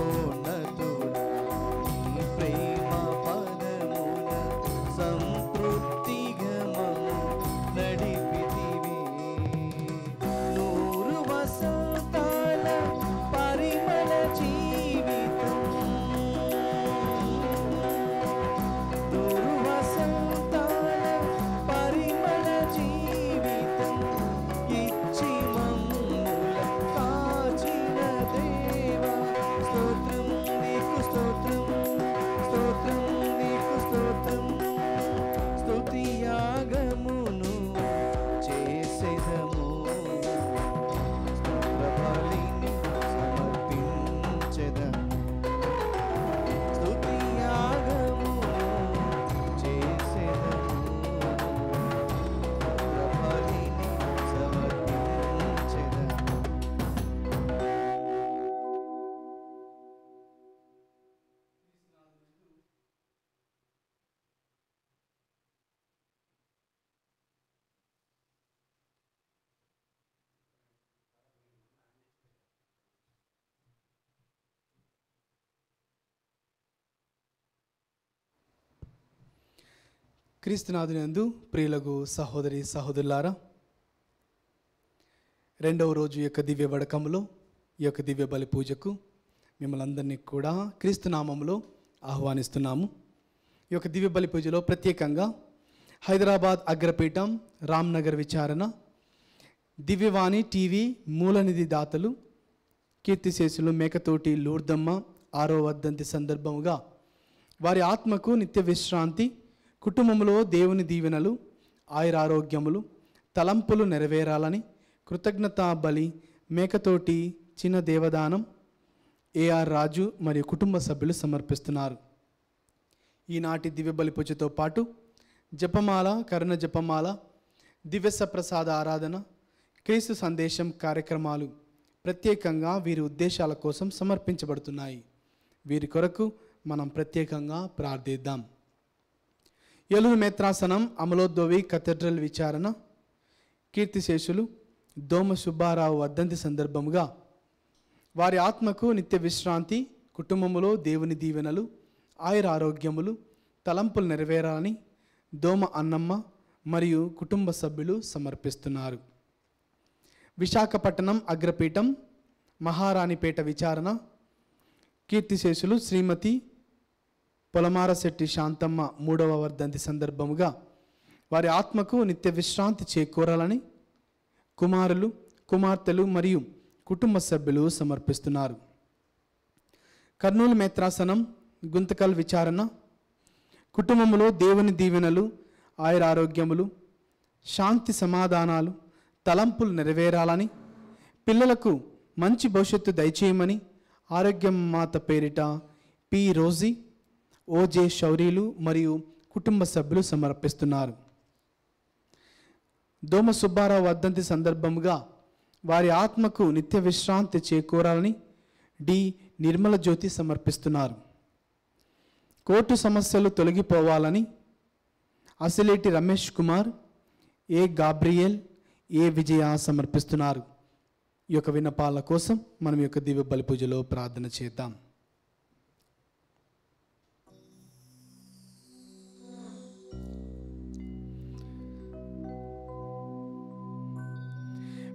మహోన్నతుడా నీ ప్రేమ పదమున సంతృప్తిగా మమ్ము నడిపితివి. 100 వసంతాల పరిమళ జీవితం, 100 వసంతాల పరిమళ జీవితం ఇచ్చి మమ్ముల కాచిన దేవా, స్తోత్రం నీకు స్తోత్రం, స్తోత్రం నీకు స్తోత్రం. స్తుతి యాగమును చేసెదము, స్తోత్ర బలిని సమర్పించెదము. స్తుతి యాగమును చేసెదము, స్తోత్ర బలిని సమర్పించెదము. క్రీస్తునాథునందు ప్రియులకు సహోదరి సహోదరులారా, రెండవ రోజు యొక్క దివ్య వడకములో ఈ యొక్క దివ్య బలి పూజకు మిమ్మల్ని అందరినీ కూడా క్రీస్తునామములో ఆహ్వానిస్తున్నాము. ఈ యొక్క దివ్య బలి పూజలో ప్రత్యేకంగా హైదరాబాద్ అగ్రపీఠం రామ్నగర్ విచారణ దివ్యవాణి టీవీ మూలనిధి దాతలు కీర్తిశేషులు మేకతోటి లూర్దమ్మ 6వ వర్ధంతి సందర్భముగా వారి ఆత్మకు నిత్య విశ్రాంతి, కుటుంబంలో దేవుని దీవెనలు, ఆయురారోగ్యములు, తలంపులు నెరవేరాలని కృతజ్ఞతా బలి మేకతోటి చిన్న దేవదానం ఏఆర్ రాజు మరియు కుటుంబ సభ్యులు సమర్పిస్తున్నారు. ఈనాటి దివ్య బలి పూజతో పాటు జపమాల, కరుణ జపమాల, దివ్య ప్రసాద ఆరాధన, క్రీస్తు సందేశం కార్యక్రమాలు ప్రత్యేకంగా వీరి ఉద్దేశాల కోసం సమర్పించబడుతున్నాయి. వీరి కొరకు మనం ప్రత్యేకంగా ప్రార్థిద్దాం. ఏలూరు మేత్రాసనం అమలోద్భవి కథడ్రల్ విచారణ కీర్తిశేషులు దోమ సుబ్బారావు వర్ధంతి సందర్భముగా వారి ఆత్మకు నిత్య విశ్రాంతి, కుటుంబములో దేవుని దీవెనలు, ఆయురారోగ్యములు, తలంపులు నెరవేరాలని దోమ అన్నమ్మ మరియు కుటుంబ సభ్యులు సమర్పిస్తున్నారు. విశాఖపట్నం అగ్రపీఠం మహారాణిపేట విచారణ కీర్తిశేషులు శ్రీమతి పొలమారశెట్టి శాంతమ్మ 3వ వర్ధంతి సందర్భముగా వారి ఆత్మకు నిత్య విశ్రాంతి చేకూరాలని కుమారులు, కుమార్తెలు మరియు కుటుంబ సభ్యులు సమర్పిస్తున్నారు. కర్నూలు మేత్రాసనం గుంతకల్ విచారణ కుటుంబంలో దేవుని దీవెనలు, ఆయురారోగ్యములు, శాంతి సమాధానాలు, తలంపులు నెరవేరాలని, పిల్లలకు మంచి భవిష్యత్తు దయచేయమని ఆరోగ్యం మాత పేరిట పి రోజీ, ఓజే శౌరీలు మరియు కుటుంబ సభ్యులు సమర్పిస్తున్నారు. దోమ సుబ్బారావు వర్ధంతి సందర్భముగా వారి ఆత్మకు నిత్య విశ్రాంతి చేకూరాలని డి నిర్మల జ్యోతి సమర్పిస్తున్నారు. కోర్టు సమస్యలు తొలగిపోవాలని అసిలేటి రమేష్ కుమార్, ఏ గాబ్రియల్, ఏ విజయ సమర్పిస్తున్నారు. ఈ యొక్క విన్నపాల కోసం మనం ఈ యొక్క దివ్య బలి పూజలో ప్రార్థన చేద్దాం.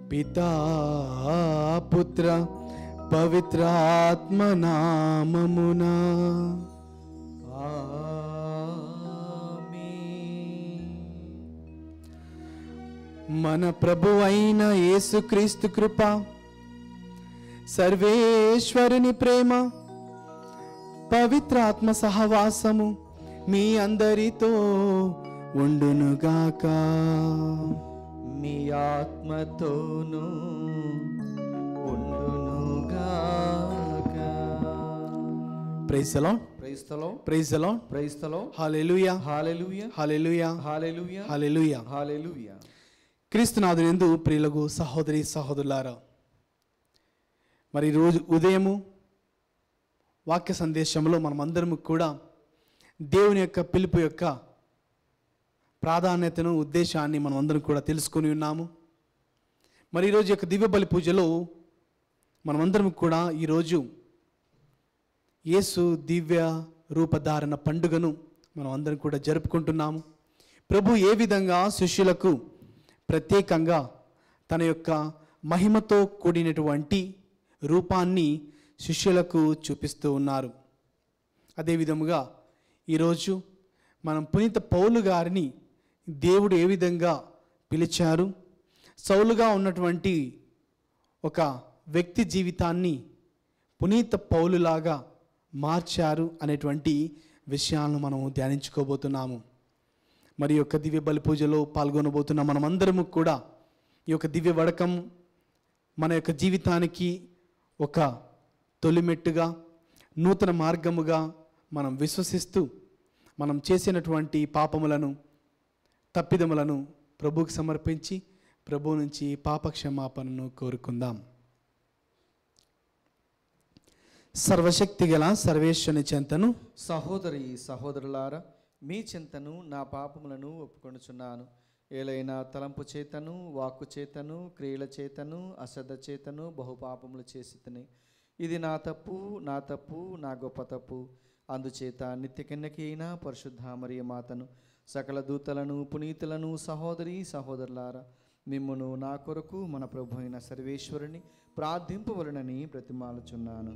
పితా పుత్ర పవిత్రాత్మ నామమునా మన ప్రభు అయిన యేసుక్రీస్తు కృప, సర్వేశ్వరుని ప్రేమ, పవిత్రాత్మ సహవాసము మీ అందరితో ఉండునుగాక. మీ ఆత్మతోనూ ఉండునుగాక. Praise the lord, praise the lord, praise the lord, praise the lord. Hallelujah, hallelujah, hallelujah, hallelujah, hallelujah, hallelujah. క్రీస్తునాథునందు ప్రియులకు సహోదరి సహోదరులారా, మరి రోజు ఉదయము వాక్య సందేశంలో మనమందరము కూడా దేవుని యొక్క పిలుపు యొక్క ప్రాధాన్యతను, ఉద్దేశాన్ని మనం అందరం కూడా తెలుసుకొని ఉన్నాము. మరి ఈరోజు యొక్క దివ్య బలి పూజలో మనమందరం కూడా ఈరోజు యేసు దివ్య రూపధారణ పండుగను మనం అందరం కూడా జరుపుకుంటున్నాము. ప్రభు ఏ విధంగా శిష్యులకు ప్రత్యేకంగా తన యొక్క మహిమతో కూడినటువంటి రూపాన్ని శిష్యులకు చూపిస్తూ ఉన్నారు. అదేవిధముగా ఈరోజు మనం పునీత పౌలు గారిని దేవుడు ఏ విధంగా పిలిచారు, సౌలుగా ఉన్నటువంటి ఒక వ్యక్తి జీవితాన్ని పునీత పౌలులాగా మార్చారు అనేటువంటి విషయాలను మనం ధ్యానించుకోబోతున్నాము. మరి యొక్క దివ్య బలి పూజలో పాల్గొనబోతున్న మనమందరము కూడా ఈ యొక్క దివ్య వడకం మన యొక్క జీవితానికి ఒక తొలిమెట్టుగా, నూతన మార్గముగా మనం విశ్వసిస్తూ మనం చేసినటువంటి పాపములను, తప్పిదములను ప్రభువుకు సమర్పించి ప్రభు నుంచి పాపక్షమాపణను కోరుకుందాం. సర్వశక్తి గల సర్వేశ్వరుని చెంతను సహోదరి సహోదరులారా, మీ చింతను నా పాపములను ఒప్పుకొనుచున్నాను. ఏలైనా తలంపు చేతను, వాక్కు చేతను, క్రియల చేతను, అశ్రద్ధ చేతను బహుపాపములు చేసితిని. ఇది నా తప్పు, నా గొప్ప తప్పు. అందుచేత నిత్య కన్యక అయిన పరిశుద్ధ మరియ మాతను, సకల దూతలను, పునీతులను, సహోదరి సహోదరులారా, మిమ్మును నా కొరకు మన ప్రభు అయిన సర్వేశ్వరుని ప్రార్థింపవలనని ప్రతిమాలుచున్నాను.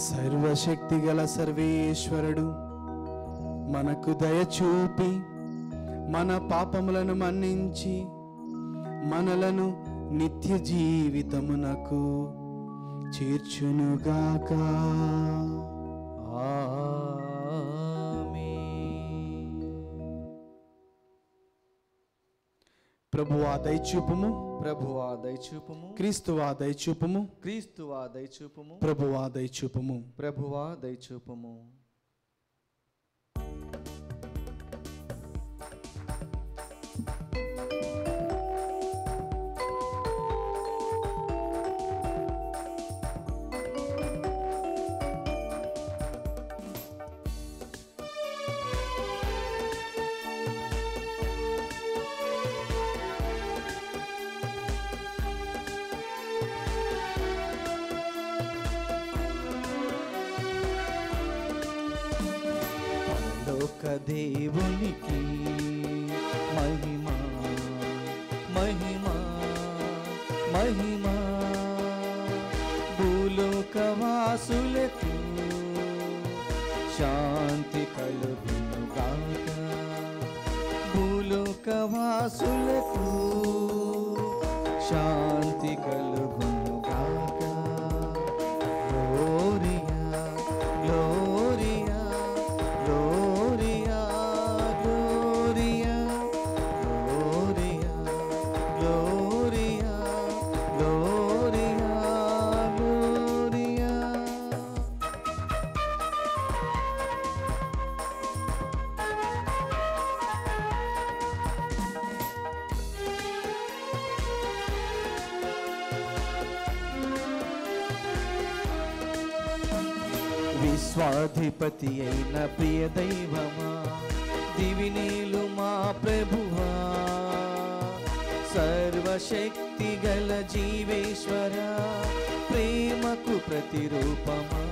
సర్వశక్తి గల సర్వేశ్వరుడు మనకు దయచూపి మన పాపములను మన్నించి మనలను నిత్య జీవితమునకు చేర్చునుగాక. ప్రభువా దయచూపుము, ప్రభువా దయచూపుము, క్రీస్తువా దయచూపుము, క్రీస్తువా దయచూపుము, ప్రభువా దయచూపుము, ప్రభువా దయచూపుము. దేవునికి మహిమ మహిమ మహిమ, భూలోకవాసులకు శాంతి కలుగునుగాక. భూలోకవాసులకు శాంతి కలుగునుగాక. గ్లోరియా గ్లోరియా విశ్వాధిపతి అయిన ప్రియ దైవమా, దివినేలు మా ప్రభువా, సర్వశక్తి గల జీవేశ్వర, ప్రేమకు ప్రతిరూపమా.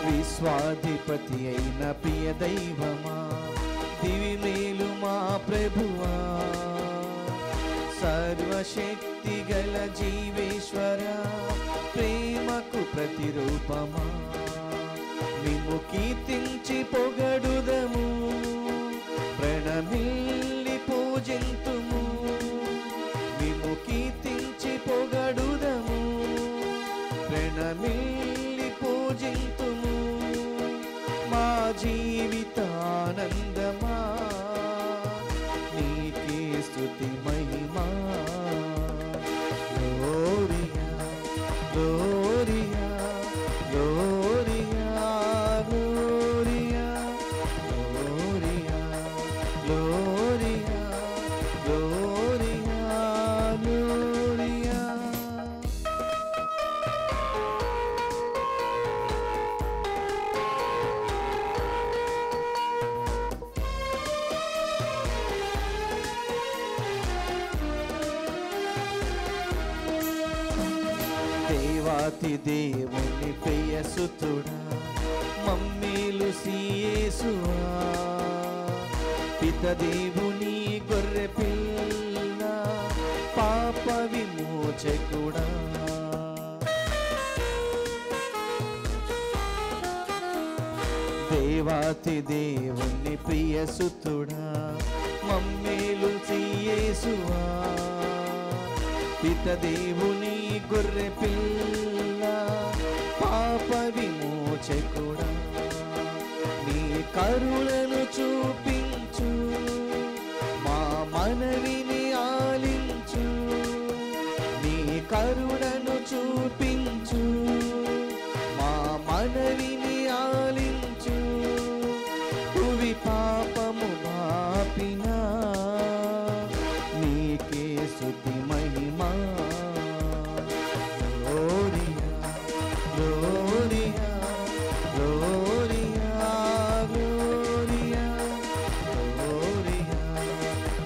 విశ్వాధిపతి అయిన ప్రియ దైవమా, దివినేలు మా ప్రభువా, సర్వశక్తి గల జీవేశ్వర, ప్రేమకు ప్రతిరూపమా. మిమ్ము కీర్తించి పొగడుదము, ప్రణమిల్లి పూజింతుము. మిమ్ము కీర్తించి పొగడుదము, ప్రణమిల్లి పూజింతుము. మా జీవితానందమా, నీకే స్తుతి మహిమా. గ్లోరియా గ్లోరియా గ్లోరియా గ్లోరియా గ్లోరియా గ్లోరియా గ్లోరియా గ్లోరియా. దేవాతి దేవుని ప్రియసుతుడా మమ్మేలు సీయేసువా పిత దేవుని గొర్రె పిల్ల పాప విమోచకుడా దేవాతి దేవుని ప్రియసుతుడా మమ్మేలు సీయేసువా పిత దేవుని గొర్రె పిల్ల పాప విమోచకుడా నీ కరుణను చూపించు మా మనవిని ఆలించు నీ కరుణను చూపించు మా మనవిని ఆలించు భువి పాపము బాపినా నీకే స్తుతి మహిమా గ్లోరియా గ్లోరియా గ్లోరియా గ్లోరియా గ్లోరియా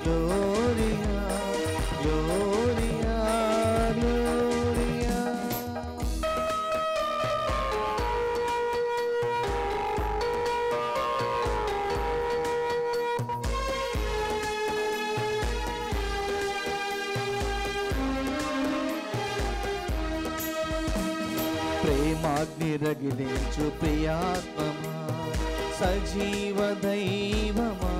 గ్లోరియా గ్లోరియా గ్లోరియా. ప్రేమాగ్ని రగిలించు ప్రియాత్మమా సజీవ దైవమా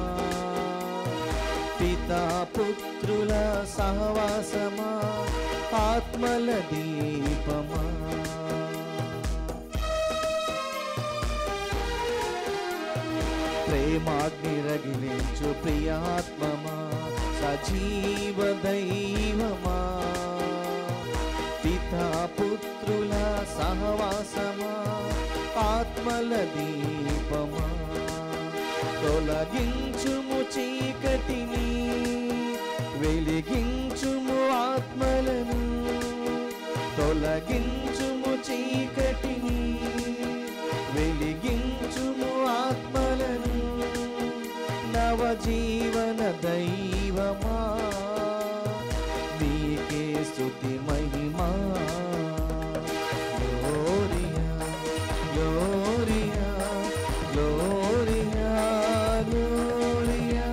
పితా పుత్రుల సహవాసమా ఆత్మల దీపమా ప్రేమాగ్ని రగిలించు ప్రియాత్మమా సజీవ దైవమా పితా పుత్రుల సహవాసమా ఆత్మల దీపమా తొలగించుము చీకటిని వెలిగించుము ఆత్మలను తొలగించుము చీకటిని వెలిగించుము ఆత్మలను నవజీవన దైవమా నీకే స్తుతి మహిమా గ్లోరియా గ్లోరియా గ్లోరియా గ్లోరియా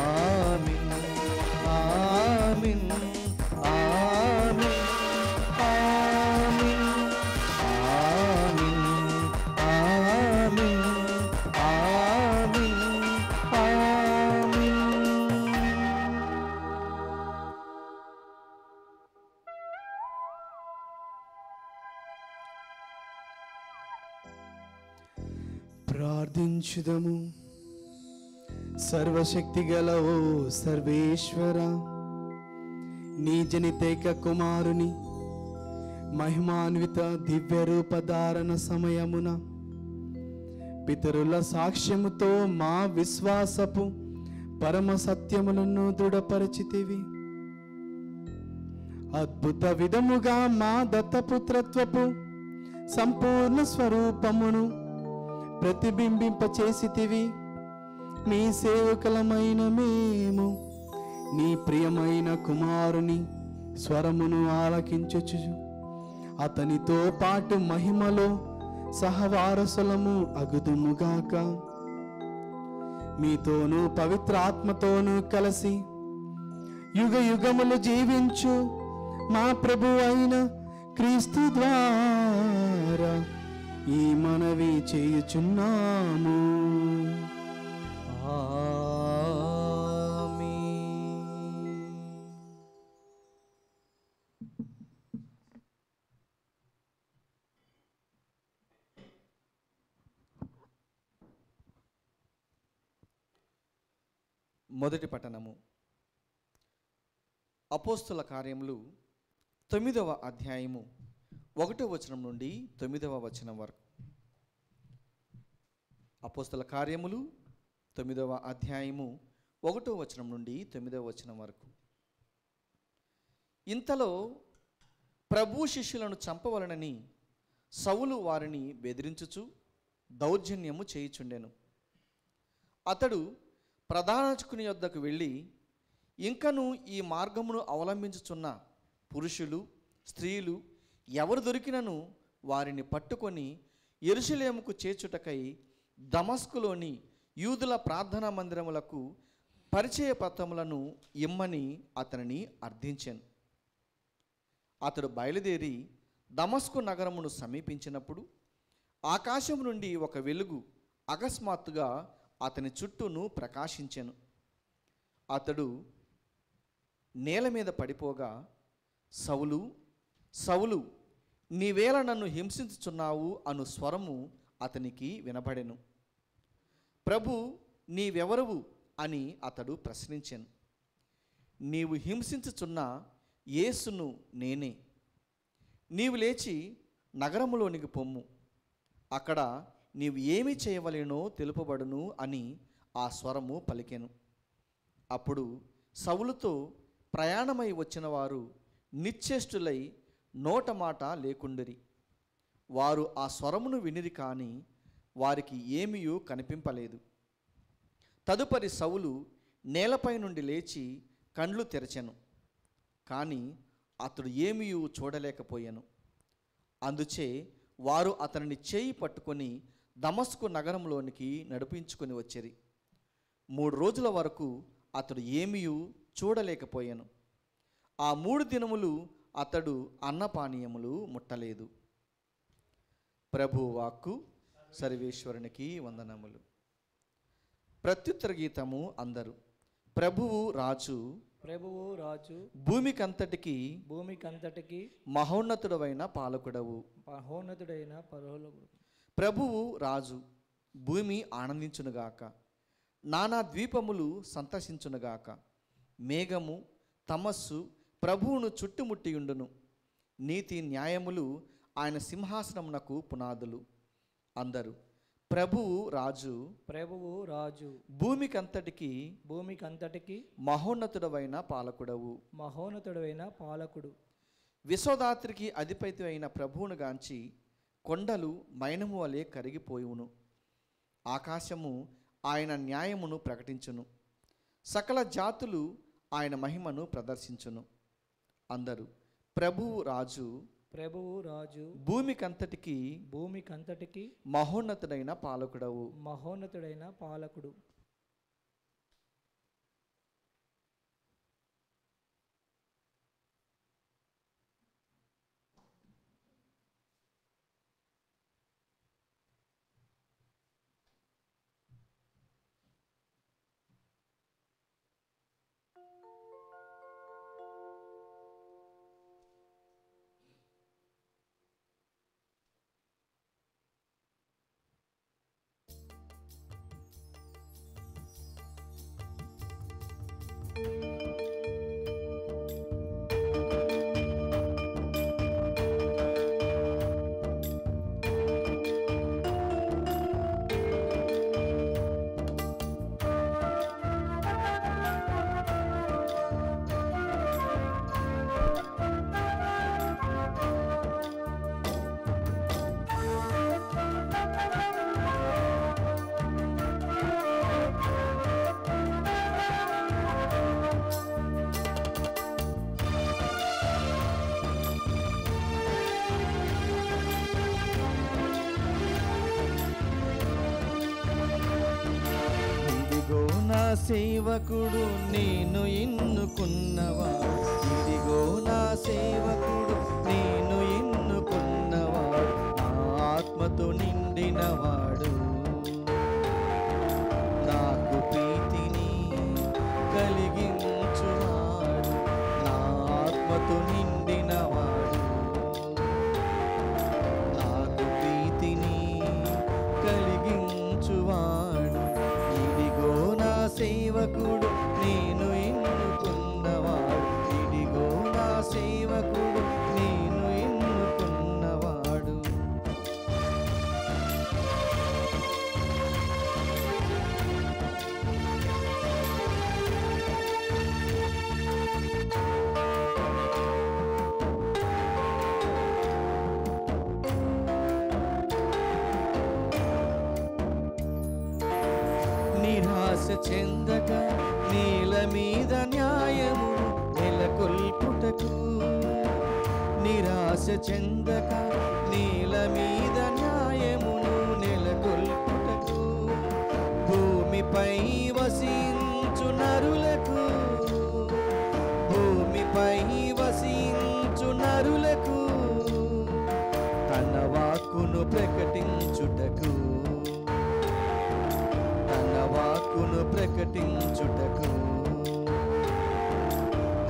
ఆమేన్ ఆమేన్ ఆమేన్ ఆమేన్ ఆమేన్ ఆమేన్ ఆమేన్ ఆమేన్. ప్రార్థించుదము. సర్వశక్తి గల ఓ సర్వేశ్వర, నీ జనితేక కుమారుని మహిమాన్విత దివ్య రూపధారణ సమయమున పితరుల సాక్ష్యముతో మా విశ్వాసపు పరమ సత్యములను దృఢపరచితివి. అద్భుత విధముగా మా దత్తపుత్రత్వపు సంపూర్ణ స్వరూపమును ప్రతిబింబింపచేసితివి. మీ సేవకులమైన మేము నీ ప్రియమైన కుమారుని స్వరమును ఆలకించుచు అతనితో పాటు మహిమలో సహవారసులము అగుదుముగాక. మీతోనూ పవిత్ర ఆత్మతోనూ కలిసి యుగ యుగములు జీవించు మా ప్రభు అయిన క్రీస్తు ద్వారా ఈ మనవి చేయుచున్నాము. మొదటి పట్టణము అపోస్తుల కార్యములు 9వ అధ్యాయము 1వ వచనం నుండి 9వ వచనం వరకు. అపోస్తుల కార్యములు 9వ అధ్యాయము 1వ వచనం నుండి 9వ వచనం వరకు. ఇంతలో ప్రభు శిష్యులను చంపవలనని సౌలు వారిని బెదిరించుచు దౌర్జన్యము చేయుచుండెను. అతడు ప్రధానార్చకుని యొద్దకు వెళ్ళి, ఇంకను ఈ మార్గమును అవలంబించుచున్న పురుషులు స్త్రీలు ఎవరు దొరికినను వారిని పట్టుకొని యెరూషలేముకు చేర్చుటకై దమస్కులోని యూదుల ప్రార్థనా మందిరములకు పరిచయ పత్రములను ఇమ్మని అతనిని అర్థించాను. అతడు బయలుదేరి దమస్కు నగరమును సమీపించినప్పుడు ఆకాశం నుండి ఒక వెలుగు అకస్మాత్తుగా అతని చుట్టూను ప్రకాశించెను. అతడు నేల మీద పడిపోగా, సౌలు సౌలు, నీవేళ నన్ను హింసించుచున్నావు అను స్వరము అతనికి వినబడెను. ప్రభు, నీవెవరవు అని అతడు ప్రశ్నించెను. నీవు హింసించుచున్న యేసును నేనే. నీవు లేచి నగరములోనికి పొమ్ము, అక్కడ నీవు ఏమి చేయవలెనో తెలుపబడును అని ఆ స్వరము పలికెను. అప్పుడు సౌలుతో ప్రయాణమై వచ్చిన వారు నిశ్చేష్టులై నోట మాట లేకుండిరి. వారు ఆ స్వరమును వినిరి, కానీ వారికి ఏమీయూ కనిపింపలేదు. తదుపరి సౌలు నేలపై నుండి లేచి కండ్లు తెరచెను, కానీ అతడు ఏమీయూ చూడలేకపోయాను. అందుచే వారు అతనిని చేయి పట్టుకొని దమస్కు నగరంలోనికి నడిపించుకొని వచ్చిరి. 3 రోజుల వరకు అతడు ఏమీయూ చూడలేకపోయాను. ఆ 3 దినములు అతడు అన్నపానీయములు ముట్టలేదు. ప్రభు వాక్కు. సర్వేశ్వరునికి వందనములు. ప్రత్యుత్తర గీతము అందరూ. ప్రభువు రాజు, ప్రభువు రాజు, భూమికంతటికి భూమికంతటికి మహోన్నతుడవైన పాలకుడవు. మహోన్నతుడైన పరలోకుడు. ప్రభువు రాజు, భూమి ఆనందించునుగాక, నానా ద్వీపములు సంతసించునుగాక. మేఘము తమస్సు ప్రభువును చుట్టుముట్టియుండును. నీతి న్యాయములు ఆయన సింహాసనమునకు పునాదులు. అందరూ ప్రభువు రాజు, ప్రభువు రాజు, భూమికంతటికి భూమికంతటికి మహోన్నతుడవైన పాలకుడవు. మహోన్నతుడైన పాలకుడు. విశ్వదాత్రికి అధిపతి అయిన ప్రభువును గాంచి కొండలు మైనము వలె కరిగిపోవును. ఆకాశము ఆయన న్యాయమును ప్రకటించును. సకల జాతులు ఆయన మహిమను ప్రదర్శించును. అందరూ ప్రభువు రాజు, ప్రభువు రాజు, భూమికంతటికి భూమికంతటికి మహోన్నతుడైన పాలకుడవు. మహోన్నతుడైన పాలకుడు. సేవకుడు నేను ఎన్నుకున్నవాడు, ఇదిగో నా సేవకుడు నేను ఎన్నుకున్నవాడు, నా ఆత్మతో నిండినవాడు, నాకు ప్రీతిని కలిగించువాడు, నా ఆత్మతో నిండినవాడు, నాకు ప్రీతిని కలిగించువాడు, ఇదిగో నా సేవకుడు నేను ఎన్నుకున్నవాడు, ఇదిగో నా సేవకుడు నేను ఎన్నుకున్నవాడు. నిరాశ చెందక నేల మీద న్యాయము నెలకొల్పుటకు, నిరాశ ఆశ చెందక నీల మీద న్యాయమును నెలకొల్పుటకు భూమిపై వసించు నరులకు భూమిపై వసించు నరులకు తన వాక్కును ప్రకటించుటకు తన వాక్కును ప్రకటించుటకు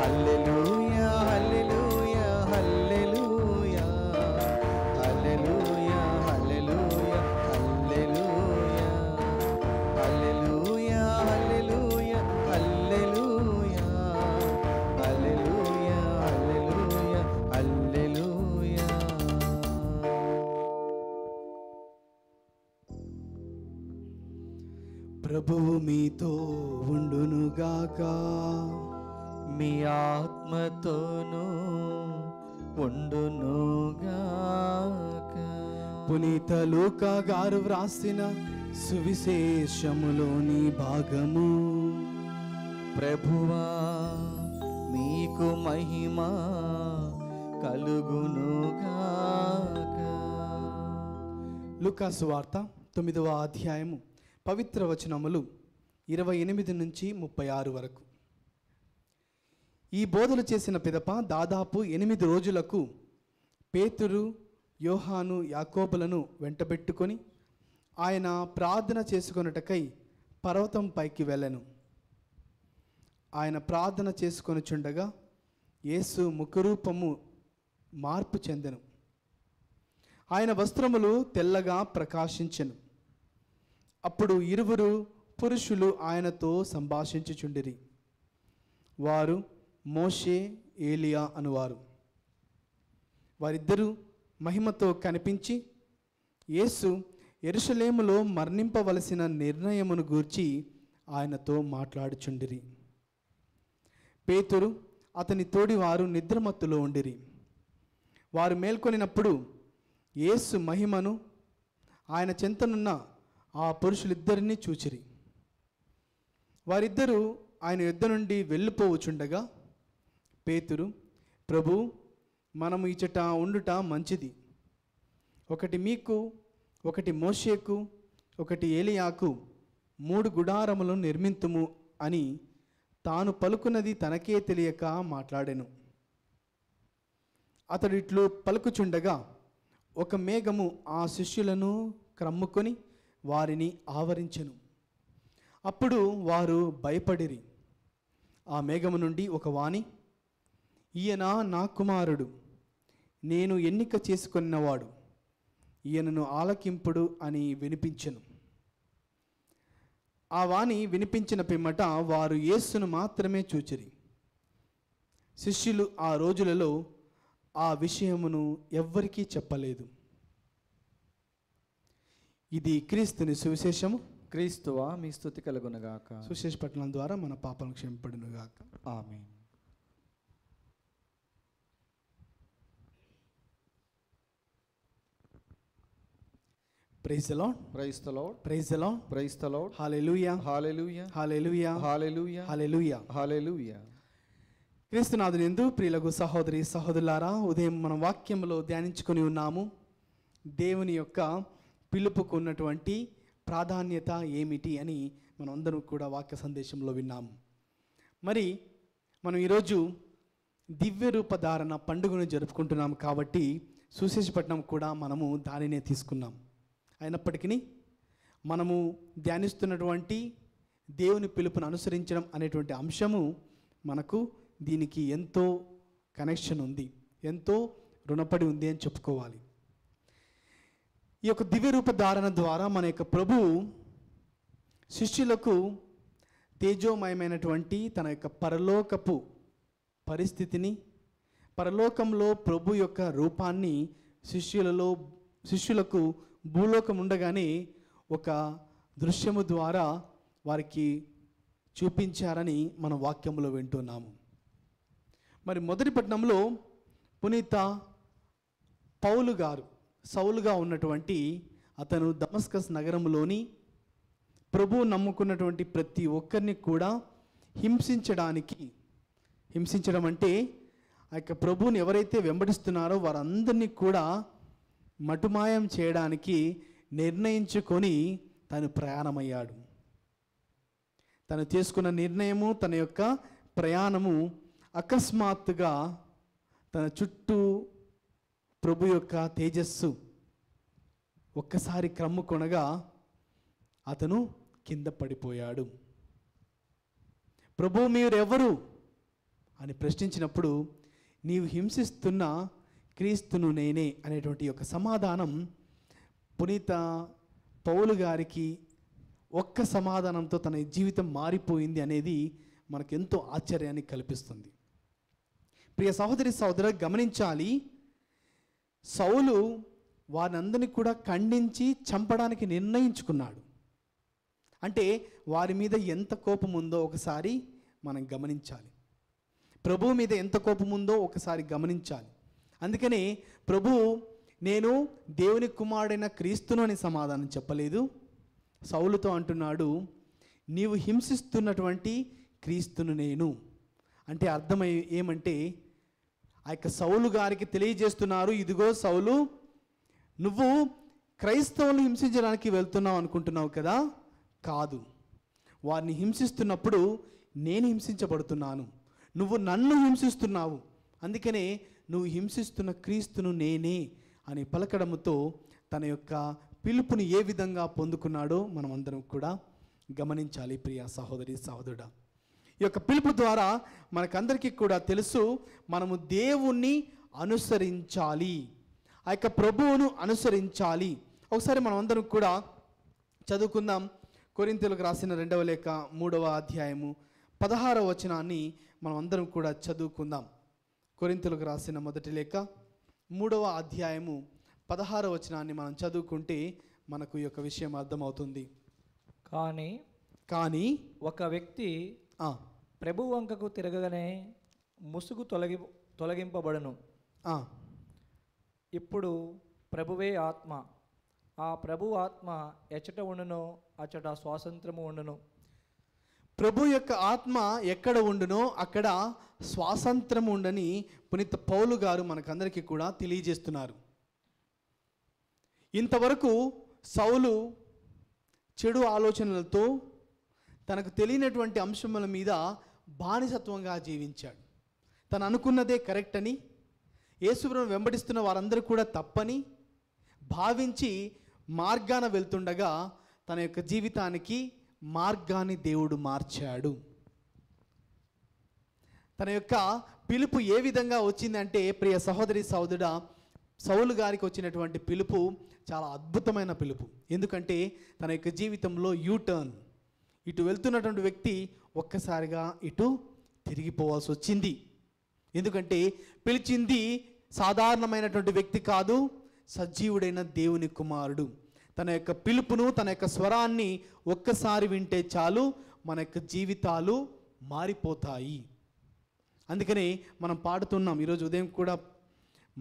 హల్లెలూయా hallelujah hallelujah hallelujah hallelujah hallelujah hallelujah hallelujah hallelujah hallelujah hallelujah హల్లెలూయా. ప్రభువు మీతో ఉండునుగాక. మీ ఆత్మతోనూ ఉండునుగాక. పునీత లూకా గారు వ్రాసిన సువిశేషములోని భాగము. ప్రభువా మీకు మహిమ కలుగునుగాక. లూకా సువార్త 9వ అధ్యాయము పవిత్ర వచనములు 28 నుంచి 36 వరకు. ఈ బోధలు చేసిన పిదప దాదాపు 8 రోజులకు పేతురు, యోహాను, యాకోబులను వెంటబెట్టుకొని ఆయన ప్రార్థన చేసుకొనుటకై పర్వతం పైకి వెళ్ళెను. ఆయన ప్రార్థన చేసుకొనుచుండగా యేసు ముఖరూపము మార్పు చెందెను. ఆయన వస్త్రములు తెల్లగా ప్రకాశించెను. అప్పుడు 2 పురుషులు ఆయనతో సంభాషించుచుండిరి. వారు మోషే, ఏలియా అనువారు. వారిద్దరూ మహిమతో కనిపించి యేసు యెరూషలేములో మరణింపవలసిన నిర్ణయమును గూర్చి ఆయనతో మాట్లాడుచుండిరి. పేతురు అతని తోడివారు నిద్రమత్తులో ఉండిరి. వారు మేల్కొనినప్పుడు యేసు మహిమను ఆయన చెంతనున్న ఆ పురుషులిద్దరినీ చూచిరి. వారిద్దరూ ఆయన యుద్ధ నుండి వెళ్ళిపోవచుండగా పేతురు, ప్రభు, మనము ఇచ్చట ఉండుట మంచిది. ఒకటి మీకు, ఒకటి మోషేకు, ఒకటి ఏలియాకు 3 గుడారములను నిర్మింతుము అని తాను పలుకున్నది తనకే తెలియక మాట్లాడెను. అతడు ఇట్లు పలుకుచుండగా ఒక మేఘము ఆ శిష్యులను క్రమ్ముకొని వారిని ఆవరించెను. అప్పుడు వారు భయపడిరి. ఆ మేఘము నుండి ఒక వాణి, ఈయన నా కుమారుడు, నేను ఎన్నిక చేసుకొన్నవాడు, ఈయనను ఆలకింపుడు అని వినిపించెను. ఆ వాణి వినిపించిన పిమ్మట వారు యేసును మాత్రమే చూచిరి. శిష్యులు ఆ రోజులలో ఆ విషయమును ఎవ్వరికీ చెప్పలేదు. ఇది క్రీస్తుని సువిశేషము. క్రీస్తువా మీ స్తుతి కలుగునుగాక. సువిశేష పఠనం ద్వారా మన పాపలను క్షమింపడునుగాక. ఆమేన్. Praise the lord. Praise the lord. Praise the lord. Praise the lord. Hallelujah. Hallelujah. Hallelujah. Hallelujah. Hallelujah. Hallelujah. క్రీస్తునాథునియందు ప్రియులకు సహోదరి సహోదరులారా, ఉదయం మనం వాక్యంలో ధ్యానించుకొని ఉన్నాము. దేవుని యొక్క పిలుపుకు ఉన్నటువంటి ప్రాధాన్యత ఏమిటి అని మనం అందరం కూడా వాక్య సందేశంలో విన్నాము. మరి మనం ఈరోజు దివ్య రూపధారణ పండుగను జరుపుకుంటున్నాం కాబట్టి సుశేషపట్నం కూడా మనము దానినే తీసుకున్నాం. అయినప్పటికీ మనము ధ్యానిస్తున్నటువంటి దేవుని పిలుపును అనుసరించడం అనేటువంటి అంశము మనకు దీనికి ఎంతో కనెక్షన్ ఉంది, ఎంతో రుణపడి ఉంది అని చెప్పుకోవాలి. ఈ యొక్క దివ్య రూప ధారణ ద్వారా మన యొక్క ప్రభువు శిష్యులకు తేజోమయమైనటువంటి తన యొక్క పరలోకపు పరిస్థితిని, పరలోకంలో ప్రభు యొక్క రూపాన్ని శిష్యులకు భూలోకం ఉండగానే ఒక దృశ్యము ద్వారా వారికి చూపించారని మన వాక్యంలో వింటున్నాము. మరి మొదటి పట్టణంలో పునీత పౌలు గారు సౌలుగా ఉన్నటువంటి అతను దమస్కస్ నగరంలోని ప్రభువు నమ్ముకున్నటువంటి ప్రతి ఒక్కరిని కూడా హింసించడం అంటే ఆ యొక్క ప్రభువుని ఎవరైతే వెంబడిస్తున్నారో వారందరినీ కూడా మటుమాయం చేయడానికి నిర్ణయించుకొని తను ప్రయాణమయ్యాడు. తను తీసుకున్న నిర్ణయము, తన యొక్క ప్రయాణము అకస్మాత్తుగా తన చుట్టూ ప్రభు యొక్క తేజస్సు ఒక్కసారి క్రమ్ముకొనగా అతను కింద పడిపోయాడు. ప్రభు మీరెవరు అని ప్రశ్నించినప్పుడు నీవు హింసిస్తున్న క్రీస్తును నేనే అనేటువంటి యొక్క సమాధానం పునీత పౌలు గారికి ఒక్క సమాధానంతో తన జీవితం మారిపోయింది అనేది మనకెంతో ఆశ్చర్యాన్ని కల్పిస్తుంది. ప్రియ సహోదరి సహోదరు గమనించాలి, సౌలు వారినందరినీ కూడా ఖండించి చంపడానికి నిర్ణయించుకున్నాడు. అంటే వారి మీద ఎంత కోపం ఉందో ఒకసారి మనం గమనించాలి. ప్రభు మీద ఎంత కోపం ఉందో ఒకసారి గమనించాలి. అందుకనే ప్రభు నేను దేవుని కుమారుడైన క్రీస్తును అని సమాధానం చెప్పలేదు. సౌలుతో అంటున్నాడు, నీవు హింసిస్తున్నటువంటి క్రీస్తును నేను. అంటే అర్థమై ఏమంటే ఆ యొక్క సౌలు గారికి తెలియజేస్తున్నారు, ఇదిగో సౌలు, నువ్వు క్రైస్తవులను హింసించడానికి వెళ్తున్నావు అనుకుంటున్నావు కదా, కాదు. వారిని హింసిస్తున్నప్పుడు నేను హింసించబడుతున్నాను, నువ్వు నన్ను హింసిస్తున్నావు, అందుకనే నువ్వు హింసిస్తున్న క్రీస్తును నేనే అని పలకడముతో తన యొక్క పిలుపుని ఏ విధంగా పొందుకున్నాడో మనం అందరం కూడా గమనించాలి. ప్రియ సహోదరి సహోదరుడా, ఈ యొక్క పిలుపు ద్వారా మనకందరికీ కూడా తెలుసు, మనము దేవుణ్ణి అనుసరించాలి, ఆ యొక్క ప్రభువును అనుసరించాలి. ఒకసారి మనం అందరం కూడా చదువుకుందాం. కొరింథీయులకు రాసిన 2వ లేఖ 3వ అధ్యాయము 16వ వచనాన్ని మనం అందరం కూడా చదువుకుందాం. కొరింథీయులకు రాసిన మొదటి లేఖ 3వ అధ్యాయము 16వ వచనాన్ని మనం చదువుకుంటే మనకు ఈ యొక్క విషయం అర్థమవుతుంది. కానీ ఒక వ్యక్తి ప్రభు వంకకు తిరగగానే ముసుగు తొలగింపబడును. ఇప్పుడు ప్రభువే ఆత్మ, ఆ ప్రభు ఆత్మ ఎచ్చట ఉండునో అచ్చట స్వాతంత్రము ఉండును. ప్రభు యొక్క ఆత్మ ఎక్కడ ఉండునో అక్కడ స్వాతంత్రం ఉండని పునీత పౌలు గారు మనకందరికీ కూడా తెలియజేస్తున్నారు. ఇంతవరకు సౌలు చెడు ఆలోచనలతో తనకు తెలియనటువంటి అంశముల మీద బానిసత్వంగా జీవించాడు. తను అనుకున్నదే కరెక్ట్ అని, యేసుప్రభువును వెంబడిస్తున్న వారందరూ కూడా తప్పని భావించి మార్గాన వెళ్తుండగా తన యొక్క జీవితానికి మార్గాన్ని దేవుడు మార్చాడు. తన యొక్క పిలుపు ఏ విధంగా వచ్చిందంటే, ప్రియ సహోదరి సహోదరుడా, సౌలు గారికి వచ్చినటువంటి పిలుపు చాలా అద్భుతమైన పిలుపు. ఎందుకంటే తన యొక్క జీవితంలో యూటర్న్, ఇటు వెళ్తున్నటువంటి వ్యక్తి ఒక్కసారిగా ఇటు తిరిగిపోవాల్సి వచ్చింది. ఎందుకంటే పిలిచింది సాధారణమైనటువంటి వ్యక్తి కాదు, సజీవుడైన దేవుని కుమారుడు. తన యొక్క పిలుపును, తన యొక్క స్వరాన్ని ఒక్కసారి వింటే చాలు మన యొక్క జీవితాలు మారిపోతాయి. అందుకనే మనం పాడుతున్నాం ఈరోజు ఉదయం కూడా,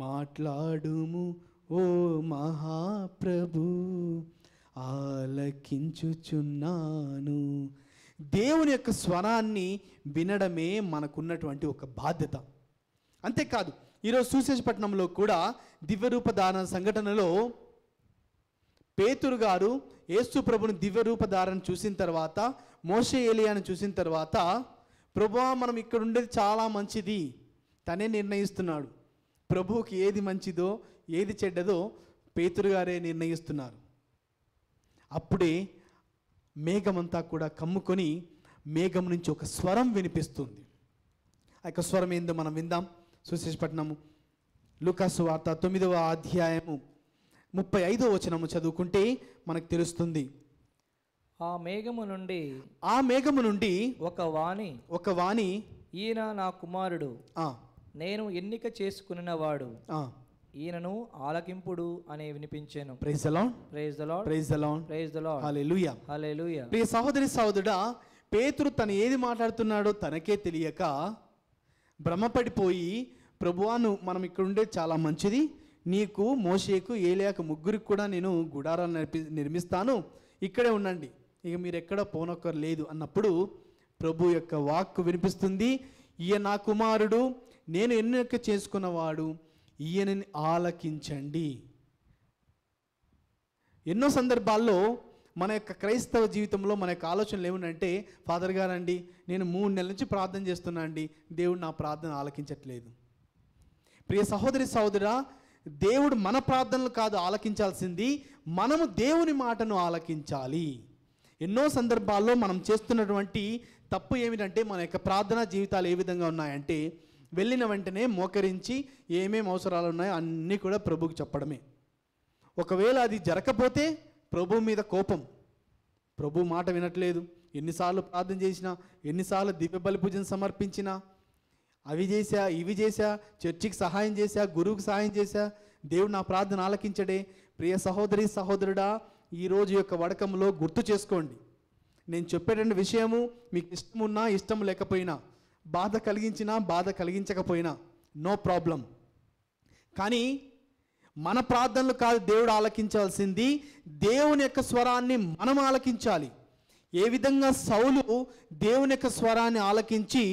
మాట్లాడుము ఓ మహాప్రభు ఆలకించుచున్నాను. దేవుని యొక్క స్వరాన్ని వినడమే మనకున్నటువంటి ఒక బాధ్యత. అంతేకాదు ఈరోజు సువిశేషపట్నంలో కూడా దివ్యరూపధారణ సంఘటనలో పేతురు గారు యేసు ప్రభుని దివ్యరూపధారణ చూసిన తర్వాత, మోషే ఏలియాను చూసిన తర్వాత, ప్రభువా మనం ఇక్కడ ఉండేది చాలా మంచిది తనే నిర్ణయిస్తున్నాడు. ప్రభువుకి ఏది మంచిదో ఏది చెడ్డదో పేతురు గారే నిర్ణయిస్తున్నారు. అప్పుడే మేఘమంతా కూడా కమ్ముకొని మేఘం నుంచి ఒక స్వరం వినిపిస్తుంది. ఆ యొక్క స్వరం ఏందో మనం విందాం. సువిశేషపట్నము లూకాసు వార్త 9వ అధ్యాయము 35వ వచనము చదువుకుంటే మనకు తెలుస్తుంది. ఆ మేఘము నుండి ఒక వాణి ఈయన నా కుమారుడు, నేను ఎన్నిక చేసుకున్నవాడు, ఈయనను ఆలకింపుడు అని వినిపించాను. Praise the lord, praise the lord, praise the lord, praise the lord, hallelujah, hallelujah. ప్రియ సహోదరి సహోదరుడా, పేతురు తను ఏది మాట్లాడుతున్నాడో తనకే తెలియక భ్రమపడిపోయి, ప్రభువాను మనం ఇక్కడ ఉండే చాలా మంచిది, నీకు మోషేకు ఏలియాకు ముగ్గురికి కూడా నేను గుడారాన్ని నిర్మిస్తాను, ఇక్కడే ఉండండి, ఇక మీరు ఎక్కడ పోనొక్కరు లేదు అన్నప్పుడు ప్రభు యొక్క వాక్కు వినిపిస్తుంది. ఈయన నా కుమారుడు, నేను ఎన్నిక చేసుకున్నవాడు ఈయనని ఆలకించండి. ఎన్నో సందర్భాల్లో మన యొక్క క్రైస్తవ జీవితంలో మన యొక్క ఆలోచనలు ఏమిటంటే, ఫాదర్ గారండి నేను 3 నెలల నుంచి ప్రార్థన చేస్తున్నా అండి, దేవుడు నా ప్రార్థన ఆలకించట్లేదు. ప్రియ సహోదరి సహోదరా, దేవుడు మన ప్రార్థనలు కాదు ఆలకించాల్సింది, మనము దేవుని మాటను ఆలకించాలి. ఎన్నో సందర్భాల్లో మనం చేస్తున్నటువంటి తప్పు ఏమిటంటే, మన యొక్క ప్రార్థనా జీవితాలు ఏ విధంగా ఉన్నాయంటే, వెళ్ళిన వెంటనే మోకరించి ఏమేమి అవసరాలు ఉన్నాయో అన్నీ కూడా ప్రభువుకి చెప్పడమే. ఒకవేళ అది జరగకపోతే ప్రభు మీద కోపం, ప్రభు మాట వినట్లేదు, ఎన్నిసార్లు ప్రార్థన చేసినా, ఎన్నిసార్లు దివ్య బలి పూజను సమర్పించినా, అవి చేశా ఇవి చేశా, చర్చికి సహాయం చేశా, గురువుకి సహాయం చేశా, దేవుడు నా ప్రార్థన ఆలకించడే. ప్రియ సహోదరి సహోదరుడా, ఈరోజు యొక్క వడకంలో గుర్తు చేసుకోండి. నేను చెప్పేటువంటి విషయము మీకు ఇష్టం ఉన్నా ఇష్టం లేకపోయినా, బాధ కలిగించినా బాధ కలిగించకపోయినా నో ప్రాబ్లం. కానీ మన ప్రార్థనలు కాదు దేవుడు ఆలకించాల్సింది, దేవుని యొక్క స్వరాన్ని మనం ఆలకించాలి. ఏ విధంగా సౌలు దేవుని యొక్క స్వరాన్ని ఆలకించి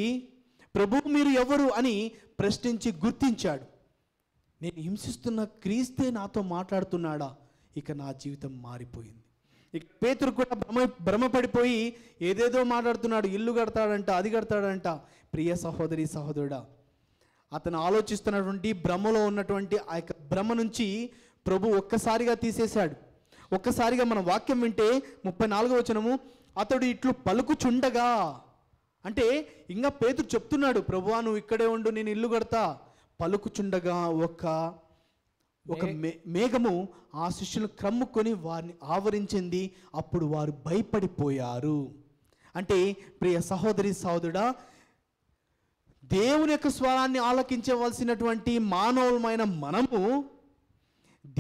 ప్రభువు మీరు ఎవరు అని ప్రశ్నించి గుర్తించాడు. నేను హింసిస్తున్న క్రీస్తే నాతో మాట్లాడుతున్నాడా, ఇక నా జీవితం మారిపోయింది. ఇక పేతురు కూడా భ్రమపడిపోయి ఏదేదో మాట్లాడుతున్నాడు, ఇల్లు కడతాడంట, అది కడతాడంట. ప్రియ సహోదరి సహోదరుడా, అతను ఆలోచిస్తున్నటువంటి భ్రమలో ఉన్నటువంటి ఆ యొక్క భ్రమ నుంచి ప్రభు ఒక్కసారిగా తీసేశాడు. ఒక్కసారిగా మన వాక్యం వింటే 34వ వచనము, అతడు ఇట్లు పలుకుచుండగా, అంటే ఇంకా పేతురు చెప్తున్నాడు, ప్రభువా నువ్వు ఇక్కడే ఉండు, నేను ఇల్లు కడతా. పలుకుచుండగా ఒక మేఘము ఆ శిష్యులను క్రమ్ముకొని వారిని ఆవరించింది. అప్పుడు వారు భయపడిపోయారు. అంటే ప్రియ సహోదరి సహోదరుడా, దేవుని యొక్క స్వరాన్ని ఆలకించవలసినటువంటి మానవులమైన మనము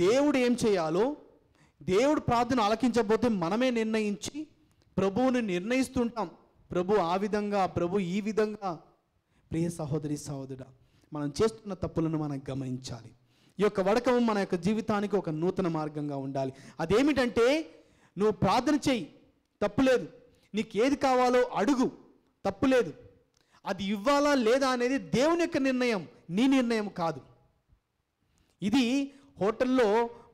దేవుడు ఏం చేయాలో, దేవుడు ప్రార్థన ఆలకించకపోతే మనమే నిర్ణయించి ప్రభువుని నిర్ణయిస్తుంటాం. ప్రభు ఆ విధంగా, ప్రభు ఈ విధంగా. ప్రియ సహోదరి సహోదరుడా, మనం చేస్తున్న తప్పులను మనం గమనించాలి. ఈ యొక్క వడకము మన యొక్క జీవితానికి ఒక నూతన మార్గంగా ఉండాలి. అదేమిటంటే, నువ్వు ప్రార్థన చెయ్యి, తప్పులేదు. నీకు ఏది కావాలో అడుగు, తప్పులేదు. అది ఇవ్వాలా లేదా అనేది దేవుని యొక్క నిర్ణయం, నీ నిర్ణయం కాదు. ఇది హోటల్లో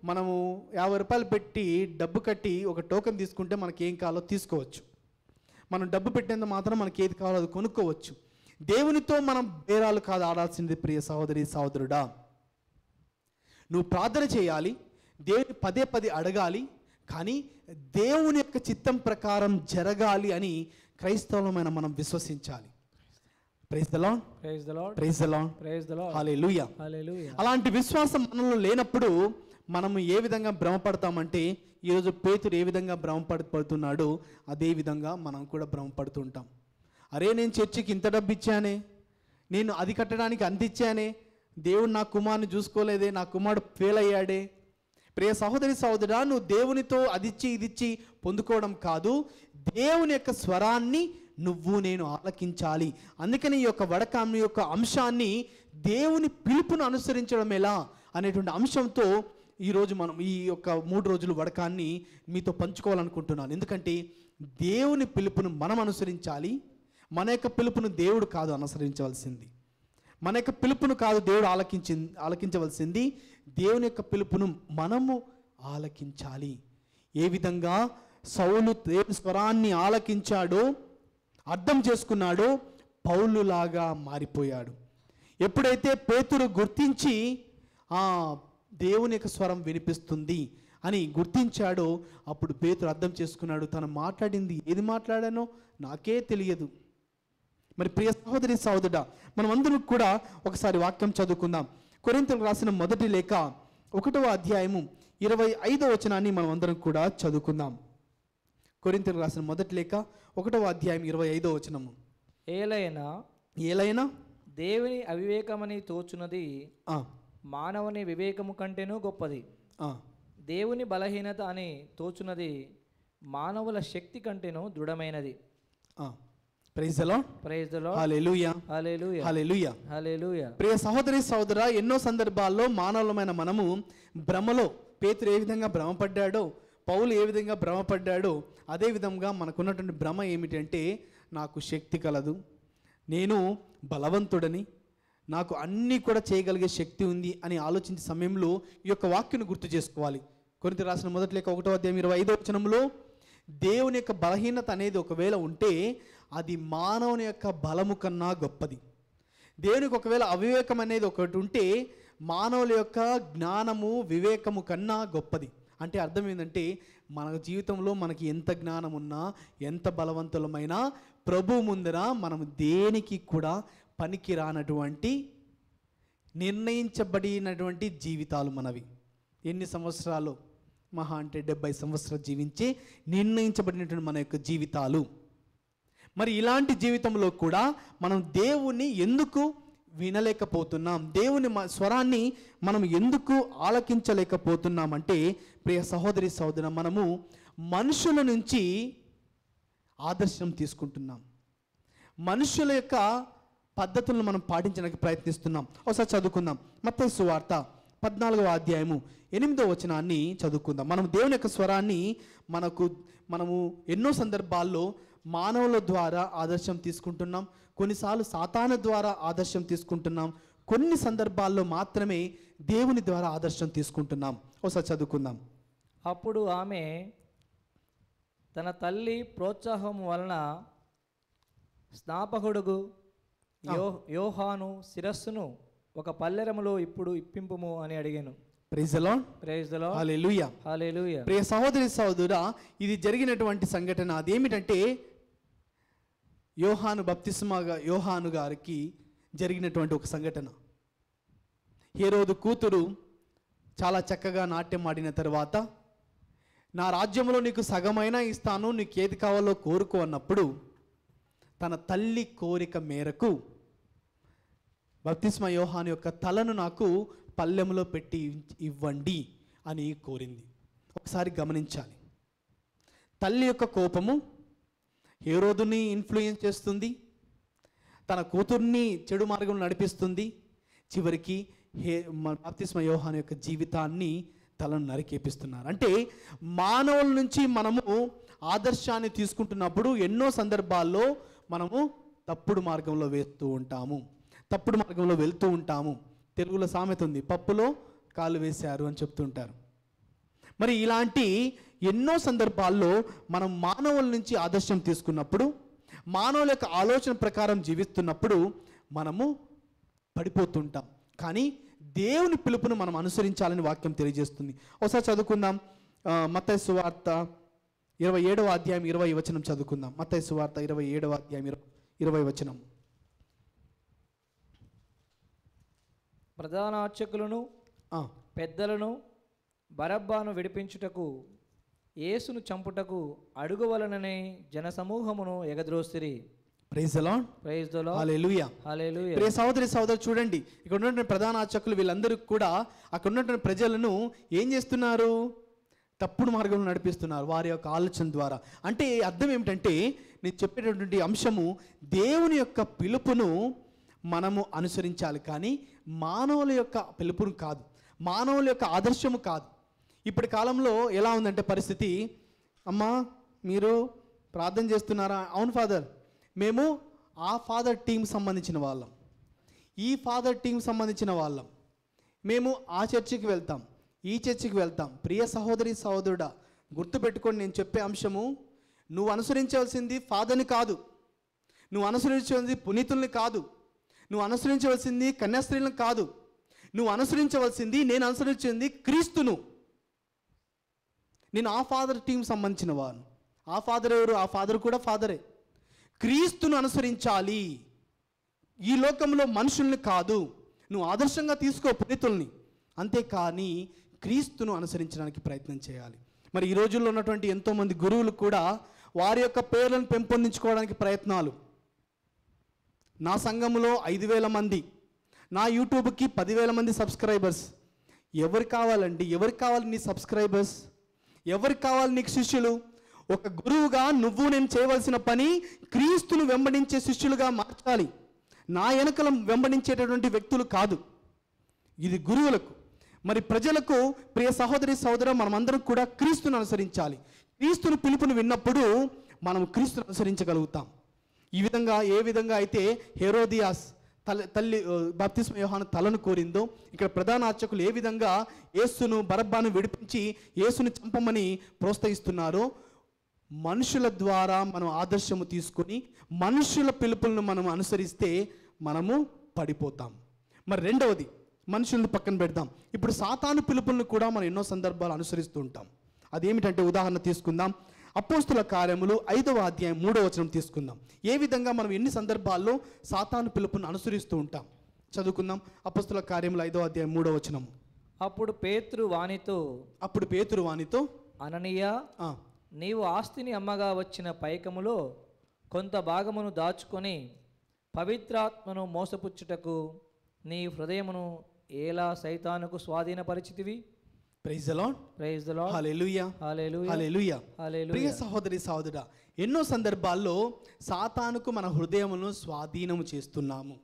మనము 50 రూపాయలు పెట్టి డబ్బు కట్టి ఒక టోకెన్ తీసుకుంటే మనకి ఏం కావాలో తీసుకోవచ్చు. మనం డబ్బు పెట్టేంత మాత్రం మనకి ఏది కావాలో అది కొనుక్కోవచ్చు. దేవునితో మనం బేరాలు కాదు ఆడాల్సింది. ప్రియ సహోదరి సహోదరుడా, నువ్వు ప్రార్థన చేయాలి, దేవుని పదే పదే అడగాలి, కానీ దేవుని యొక్క చిత్తం ప్రకారం జరగాలి అని క్రైస్తవులమైన మనం విశ్వసించాలి. Praise the lord, praise the lord, praise the lord, praise the lord, hallelujah. Hallelujah. అలాంటి విశ్వాసం మనలో లేనప్పుడు మనము ఏ విధంగా భ్రమపడతామంటే, ఈరోజు పేతురు ఏ విధంగా భ్రమపడుతున్నాడో అదే విధంగా మనం కూడా భ్రమపడుతుంటాం. అరే నేను చర్చికి ఇంత డబ్బు ఇచ్చానే, నేను అది కట్టడానికి అంత ఇచ్చానే, దేవుడు నా కుమారుని చూసుకోలేదే, నా కుమారుడు ఫెయిల్ అయ్యాడే. ప్రియ సహోదరి సహోదరా, నువ్వు దేవునితో అదిచ్చి ఇదిచ్చి పొందుకోవడం కాదు, దేవుని యొక్క స్వరాన్ని నువ్వు నేను ఆలకించాలి. అందుకని ఈ యొక్క వడకం యొక్క అంశాన్ని, దేవుని పిలుపును అనుసరించడం ఎలా అనేటువంటి అంశంతో ఈరోజు మనం ఈ యొక్క 3 రోజులు వడకాన్ని మీతో పంచుకోవాలనుకుంటున్నాను. ఎందుకంటే దేవుని పిలుపును మనం అనుసరించాలి. మన యొక్క పిలుపును దేవుడు కాదు అనుసరించవలసింది, మన యొక్క పిలుపును కాదు దేవుడు ఆలకించవలసింది, దేవుని యొక్క పిలుపును మనము ఆలకించాలి. ఏ విధంగా సౌలు దేవుని స్వరాన్ని ఆలకించాడో, అర్థం చేసుకున్నాడో, పౌలులాగా మారిపోయాడు. ఎప్పుడైతే పేతురు గుర్తించి దేవుని యొక్క స్వరం వినిపిస్తుంది అని గుర్తించాడో, అప్పుడు పేతురు అర్థం చేసుకున్నాడు, తను మాట్లాడింది ఏది మాట్లాడానో నాకే తెలియదు. మరి ప్రియ సహోదరి సహోదరుడా, మనం అందరం కూడా ఒకసారి వాక్యం చదువుకుందాం. కొరింథీయులకు రాసిన మొదటి లేఖ 1వ అధ్యాయము 25వ వచనాన్ని మనం అందరం కూడా చదువుకుందాం. కొరింథీయులకు రాసిన మొదటి లేఖ 1వ అధ్యాయం 25వ వచనము. ఏలైనా దేవుని అవివేకమని తోచున్నది మానవుని వివేకము కంటేనూ గొప్పది, దేవుని బలహీనత అని తోచున్నది మానవుల శక్తి కంటేనూ దృఢమైనది. Praise the lord, praise the lord, hallelujah, hallelujah, hallelujah, hallelujah. ప్రియ సహోదరి సహోదరా, ఎన్నో సందర్భాల్లో మానవులమైన మనము భ్రమలో, పేతురు ఏ విధంగా భ్రమపడ్డాడో, పౌలు ఏ విధంగా భ్రమపడ్డాడో, అదే విధంగా మనకున్నటువంటి భ్రమ ఏమిటంటే, నాకు శక్తి కలదు, నేను బలవంతుడని, నాకు అన్నీ కూడా చేయగలిగే శక్తి ఉంది అని ఆలోచించే సమయంలో ఈ యొక్క వాక్యాన్ని గుర్తు చేసుకోవాలి. కొరింథీయులకు రాసిన మొదటి లేఖ 1వ అధ్యాయం 25వ వచనంలో దేవుని యొక్క బలహీనత అనేది ఒకవేళ ఉంటే అది మానవుని యొక్క బలము కన్నా గొప్పది. దేవునికి ఒకవేళ అవివేకం అనేది ఒకటి ఉంటే మానవుల యొక్క జ్ఞానము వివేకము కన్నా గొప్పది. అంటే అర్థం ఏంటంటే మన జీవితంలో మనకి ఎంత జ్ఞానం ఉన్నా ఎంత బలవంతులమైనా ప్రభు ముందర మనం దేనికి కూడా పనికి రానటువంటి నిర్ణయించబడినటువంటి జీవితాలు మనవి. ఎన్ని సంవత్సరాలు? మహా అంటే 70 సంవత్సరాలు జీవించి నిర్ణయించబడినటువంటి మన యొక్క జీవితాలు. మరి ఇలాంటి జీవితంలో కూడా మనం దేవుణ్ణి ఎందుకు వినలేకపోతున్నాం? దేవుని స్వరాన్ని మనం ఎందుకు ఆలకించలేకపోతున్నామంటే ప్రియ సహోదరి సహోదర, మనము మనుషుల నుంచి ఆదర్శం తీసుకుంటున్నాం. మనుషుల యొక్క పద్ధతులను మనం పాటించడానికి ప్రయత్నిస్తున్నాం. ఒకసారి చదువుకుందాం. మత్తయి సువార్త 14వ అధ్యాయము 8వ వచనాన్ని చదువుకుందాం. మనం దేవుని యొక్క స్వరాన్ని మనము ఎన్నో సందర్భాల్లో మానవుల ద్వారా ఆదర్శం తీసుకుంటున్నాం, కొన్నిసార్లు సాతాను ద్వారా ఆదర్శం తీసుకుంటున్నాం, కొన్ని సందర్భాల్లో మాత్రమే దేవుని ద్వారా ఆదర్శం తీసుకుంటున్నాం. ఒకసారి చదువుకుందాం. అప్పుడు ఆమె తన తల్లి ప్రోత్సాహం వలన స్నాపకుడుగు యోహాను శిరస్సును ఒక పల్లెరములో ఇప్పుడు ఇప్పింపుము అని అడిగాను. Praise the lord. Praise the lord. Hallelujah. Hallelujah. ప్రియ సహోదరి సహోదరుడా, ఇది జరిగినటువంటి సంఘటన. అదేమిటంటే యోహాను గారికి జరిగినటువంటి ఒక సంఘటన. హేరోదు కూతురు చాలా చక్కగా నాట్యం ఆడిన తర్వాత, నా రాజ్యంలో నీకు సగమైనా ఇస్తాను, నీకు ఏది కావాలో కోరుకో అన్నప్పుడు తన తల్లి కోరిక మేరకు బప్తిస్మా యోహాను యొక్క తలను నాకు పల్లెములో పెట్టి ఇవ్వండి అని కోరింది. ఒకసారి గమనించాలి. తల్లి యొక్క కోపము హేరోదుని ఇన్ఫ్లుయెన్స్ చేస్తుంది, తన కూతుర్ని చెడు మార్గం నడిపిస్తుంది. చివరికి బప్తిస్మా యోహాను యొక్క జీవితాన్ని తలను నరికేపిస్తున్నారు. అంటే మానవుల నుంచి మనము ఆదర్శాన్ని తీసుకుంటున్నప్పుడు ఎన్నో సందర్భాల్లో మనము తప్పుడు మార్గంలో తప్పుడు మార్గంలో వెళ్తూ ఉంటాము. తెలుగులో సామెత ఉంది, పప్పులో కాలు వేశారు అని చెప్తుంటారు. మరి ఇలాంటి ఎన్నో సందర్భాల్లో మనం మానవుల నుంచి ఆదర్శం తీసుకున్నప్పుడు, మానవుల యొక్క ఆలోచన ప్రకారం జీవిస్తున్నప్పుడు మనము పడిపోతుంటాం. కానీ దేవుని పిలుపును మనం అనుసరించాలని వాక్యం తెలియజేస్తుంది. ఒకసారి చదువుకుందాం. మత్తయి సువార్త 27వ అధ్యాయం 20వ వచనం చదువుకుందాం. మత్తయి సువార్త 27వ అధ్యాయం 20వ వచనం. ప్రధాన అర్చకులను పెద్దలను బరబ్బాను విడిపించుటకు యేసును చంపుటకు అడుగువలననే జనసమూహమును ఎగద్రోసిరి. Praise the lord. Praise the lord. Hallelujah. Hallelujah. ప్రియ సహోదరి సహోదరు, చూడండి, ఇక్కడ ఉన్నటువంటి ప్రధాన అర్చకులు వీళ్ళందరూ కూడా అక్కడ ఉన్నటువంటి ప్రజలను ఏం చేస్తున్నారు? తప్పుడు మార్గంలో నడిపిస్తున్నారు వారి యొక్క ఆలోచన ద్వారా. అంటే అర్థం ఏమిటంటే, నేను చెప్పేటటువంటి అంశము దేవుని యొక్క పిలుపును మనము అనుసరించాలి, కానీ మానవుల యొక్క పిలుపును కాదు, మానవుల యొక్క ఆదర్శము కాదు. ఇప్పటి కాలంలో ఎలా ఉందంటే పరిస్థితి, అమ్మా మీరు ప్రార్థన చేస్తున్నారా? అవును ఫాదర్, మేము ఆ ఫాదర్ టీం సంబంధించిన వాళ్ళం, ఈ ఫాదర్ టీం సంబంధించిన వాళ్ళం, మేము ఆ చర్చికి వెళ్తాం, ఈ చర్చికి వెళ్తాం. ప్రియ సహోదరి సహోదరుడా, గుర్తుపెట్టుకొని నేను చెప్పే అంశము, నువ్వు అనుసరించవలసింది ఫాదర్ని కాదు, నువ్వు అనుసరించవలసింది పునీతుల్ని కాదు, నువ్వు అనుసరించవలసింది కన్యాస్త్రీలను కాదు, నువ్వు అనుసరించవలసింది, నేను అనుసరించింది క్రీస్తును. నేను ఆ ఫాదర్ టీం సంబంధించిన వాడు. ఆ ఫాదర్ ఎవరు? ఆ ఫాదర్ కూడా ఫాదరే. క్రీస్తును అనుసరించాలి, ఈ లోకంలో మనుషుల్ని కాదు. నువ్వు ఆదర్శంగా తీసుకో పునీతుల్ని, అంతేకాని క్రీస్తును అనుసరించడానికి ప్రయత్నం చేయాలి. మరి ఈ రోజుల్లో ఉన్నటువంటి ఎంతోమంది గురువులు కూడా వారి యొక్క పేర్లను పెంపొందించుకోవడానికి ప్రయత్నాలు. నా సంఘంలో 5,000 మంది, నా యూట్యూబ్కి 10,000 మంది సబ్స్క్రైబర్స్. ఎవరు కావాలండి? ఎవరికి కావాలి నీ సబ్స్క్రైబర్స్? ఎవరికి కావాలి నీకు శిష్యులు? ఒక గురువుగా నువ్వు నేను చేయవలసిన పని క్రీస్తును వెంబడించే శిష్యులుగా మార్చాలి, నా వెనకల వెంబడించేటటువంటి వ్యక్తులు కాదు. ఇది గురువులకు. మరి ప్రజలకు, ప్రియ సహోదరి సహోదరు, మనమందరం కూడా క్రీస్తును అనుసరించాలి. క్రీస్తుని పిలుపును విన్నప్పుడు మనం క్రీస్తును అనుసరించగలుగుతాం. ఈ విధంగా, ఏ విధంగా అయితే హెరోదియాస్ తల్లి బాప్తిస్మ యోహాను తలను కోరిందో, ఇక్కడ ప్రధాన అర్చకులు ఏ విధంగా యేసును బరబ్బాను విడిపించి యేసుని చంపమని ప్రోత్సహిస్తున్నారో, మనుషుల ద్వారా మనం ఆదర్శము తీసుకొని మనుషుల పిలుపులను మనం అనుసరిస్తే మనము పడిపోతాం. మరి రెండవది, మనుషులను పక్కన పెడదాం. ఇప్పుడు సాతాను పిలుపులను కూడా మనం ఎన్నో సందర్భాలు అనుసరిస్తూ ఉంటాం. అదేమిటంటే ఉదాహరణ తీసుకుందాం. అపోస్తుల కార్యములు 5వ అధ్యాయం 3వ వచనం తీసుకుందాం. ఏ విధంగా మనం ఎన్ని సందర్భాల్లో సాతాను పిలుపును అనుసరిస్తూ ఉంటాం చదువుకుందాం. అపోస్తుల కార్యములు 5వ అధ్యాయం 3వ వచనం. అప్పుడు పేతురు వానితో అననీయా, నీవు ఆస్తిని అమ్మగా వచ్చిన పైకములో కొంత భాగమును దాచుకొని పవిత్రాత్మను మోసపుచ్చుటకు నీ హృదయమును ఎలా సైతానుకు స్వాధీనపరిచితివి? Praise the lord. Praise the lord. Hallelujah. Hallelujah. Hallelujah. Hallelujah. ప్రియ సహోదరి సహోదరుడా, ఎన్నో సందర్భాల్లో సాతానుకు మన హృదయమును స్వాధీనము చేస్తున్నాము.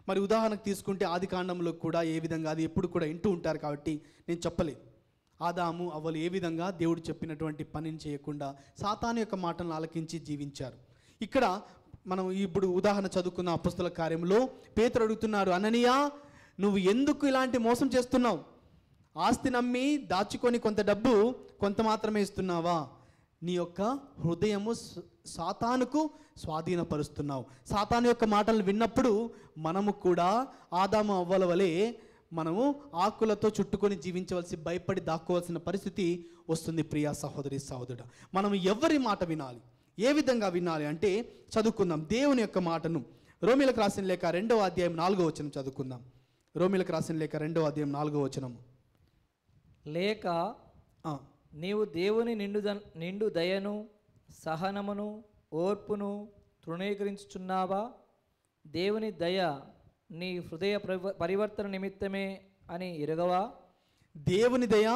మరి ఉదాహరణకు తీసుకుంటే ఆది కాండంలో కూడా ఏ విధంగా, అది ఎప్పుడు కూడా వింటూ ఉంటారు కాబట్టి నేను చెప్పలేదు. ఆదాము అవ్వలు ఏ విధంగా దేవుడు చెప్పినటువంటి పనిని చేయకుండా సాతాను యొక్క మాటలను ఆలకించి జీవించారు. ఇక్కడ మనం ఇప్పుడు ఉదాహరణ చదువుకున్న అపోస్తల కార్యంలో పేతురు అడుగుతున్నారు, అననీయా, నువ్వు ఎందుకు ఇలాంటి మోసం చేస్తున్నావు? ఆస్తి నమ్మి దాచుకొని కొంత డబ్బు కొంత మాత్రమే ఇస్తున్నావా? నీ యొక్క హృదయము సాతానుకు స్వాధీనపరుస్తున్నావు. సాతాను యొక్క మాటలు విన్నప్పుడు మనము కూడా ఆదాము అవ్వల వలె మనము ఆకులతో చుట్టుకొని జీవించవలసి, భయపడి దాక్కోవాల్సిన పరిస్థితి వస్తుంది. ప్రియా సహోదరి సహోదరుడా, మనం ఎవరి మాట వినాలి, ఏ విధంగా వినాలి అంటే చదువుకుందాం దేవుని యొక్క మాటను. రోమీలకు రాసిన లేఖ 2వ అధ్యాయం 4వ వచనం చదువుకుందాం. రోమీలకు రాసిన లేఖ 2వ అధ్యాయం 4వ వచనం. లేక నీవు దేవుని నిండు దయను, సహనమును, ఓర్పును తృణీకరించుచున్నావా? దేవుని దయ నీ హృదయ పరివర్తన నిమిత్తమే అని ఎరగవా? దేవుని దయ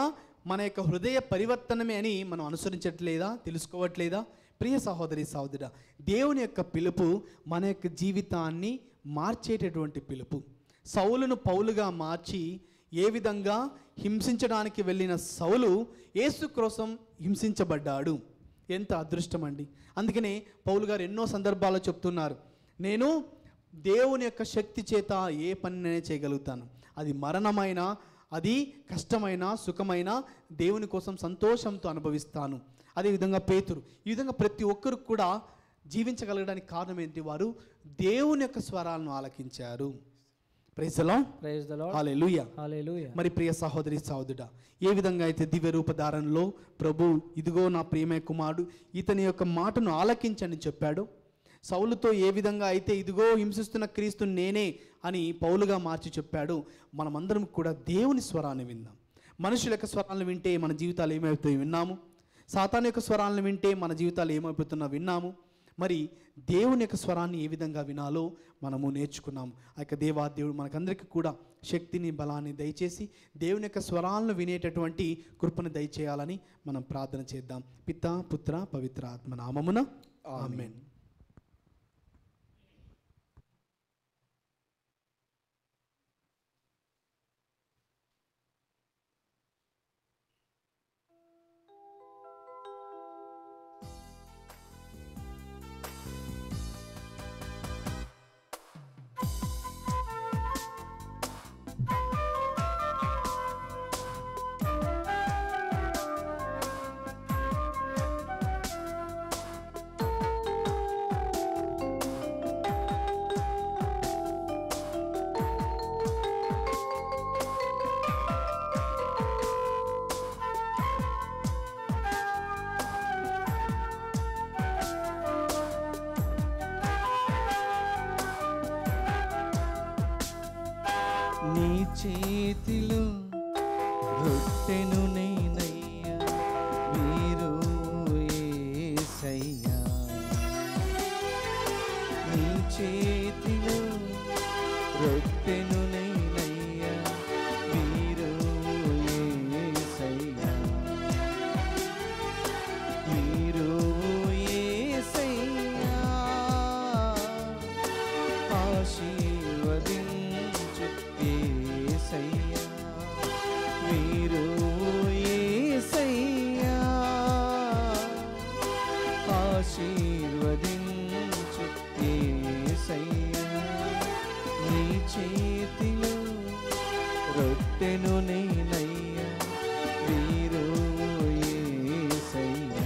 మన యొక్క హృదయ పరివర్తనమే అని మనం అనుసరించట్లేదా, తెలుసుకోవట్లేదా? ప్రియ సహోదరి సహోదరుడా, దేవుని యొక్క పిలుపు మన యొక్క జీవితాన్ని మార్చేటటువంటి పిలుపు. సౌలును పౌలుగా మార్చి ఏ విధంగా హింసించడానికి వెళ్ళిన సౌలు యేసు కోసం హింసించబడ్డాడు. ఎంత అదృష్టం అండి. అందుకనే పౌలు గారు ఎన్నో సందర్భాల్లో చెప్తున్నారు, నేను దేవుని యొక్క శక్తి చేత ఏ పనినే చేయగలుగుతాను. అది మరణమైన, అది కష్టమైన, సుఖమైన దేవుని కోసం సంతోషంతో అనుభవిస్తాను. అదేవిధంగా పేతురు, ఈ విధంగా ప్రతి ఒక్కరు కూడా జీవించగలగడానికి కారణం ఏంటి? వారు దేవుని యొక్క స్వరాలను ఆలకించారు. Praise the lord. Praise the lord. Hallelujah. Hallelujah. మరి ప్రియ సహోదరి సహోదరుడా, ఏ విధంగా అయితే దివ్య రూపధారణలో ప్రభు ఇదిగో నా ప్రియమైన కుమారుడు, ఇతని యొక్క మాటను ఆలకించని చెప్పాడు, సౌలుతో ఏ విధంగా అయితే ఇదిగో హింసిస్తున్న క్రీస్తు నేనే అని పౌలుగా మార్చి చెప్పాడు, మనమందరం కూడా దేవుని స్వరాన్ని విందాం. మనుషుల యొక్క స్వరాలను వింటే మన జీవితాలు ఏమైపోతాయి విన్నాము. సాతాను యొక్క స్వరాలను వింటే మన జీవితాలు ఏమైపోతున్నా విన్నాము. మరి దేవుని యొక్క స్వరాన్ని ఏ విధంగా వినాలో మనము నేర్చుకున్నాము. ఆ యొక్క దేవాదేవుడు మనకందరికీ కూడా శక్తిని, బలాన్ని దయచేసి దేవుని యొక్క స్వరాలను వినేటటువంటి కృపను దయచేయాలని మనం ప్రార్థన చేద్దాం. పితా, పుత్ర, పవిత్ర ఆత్మ నామమున ఆమేన్. నీ చేతిలో రొట్టెను నేనయ్యా, మీరు యేసయ్యా. నీ చేతిలో రొట్టెను నేనయ్యా, మీరు యేసయ్యా. మీరు యేసయ్యా. ఆశీర్వదించు యేసయ్యా, మీరు రొట్టెను నేనయ్యా వీరు యేసయ్యా.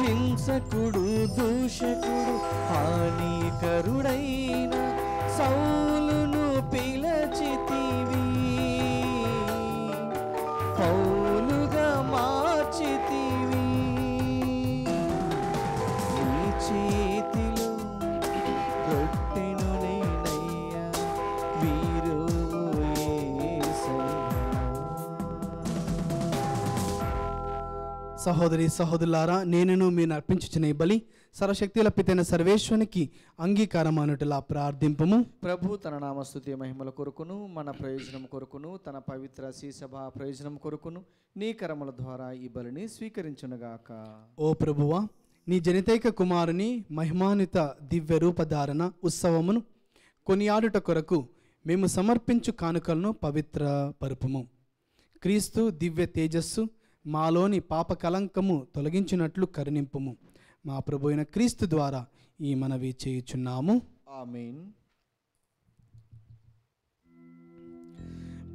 హింసకుడు దూషకుడు హానికరుడైన సౌలును పిలచితివి, పౌలుగా మార్చితివి. నీ చేతిలో రొట్టెను నేనయ్యా వీరు యేసయ్యా. సహోదరి సహోదరులారా, నేనును మీరు అర్పించుచున్న ఈ బలి సర్వశక్తుల పితైన సర్వేశ్వరునికి అంగీకారం అనుటలా ప్రార్థింపము. ప్రభు తన నామస్తుతి మహిమల కొరకును మన ప్రయోజనం కొరకును తన పవిత్ర శ్రీసభ ప్రయోజనం కొరకును నీ కరముల ద్వారా ఈ బలిని స్వీకరించునుగాక. ఓ ప్రభువా, నీ జనితైక కుమారుని మహిమాన్విత దివ్య రూపధారణ ఉత్సవమును కొనియాడుట కొరకు మేము సమర్పించు కానుకలను పవిత్ర పరుపుము. క్రీస్తు దివ్య తేజస్సు మాలోని పాప కలంకము తొలగించినట్లు కరుణింపుము. మా ప్రభు అయిన క్రీస్తు ద్వారా ఈ మనవి చేయుచున్నాము. ఆమేన్.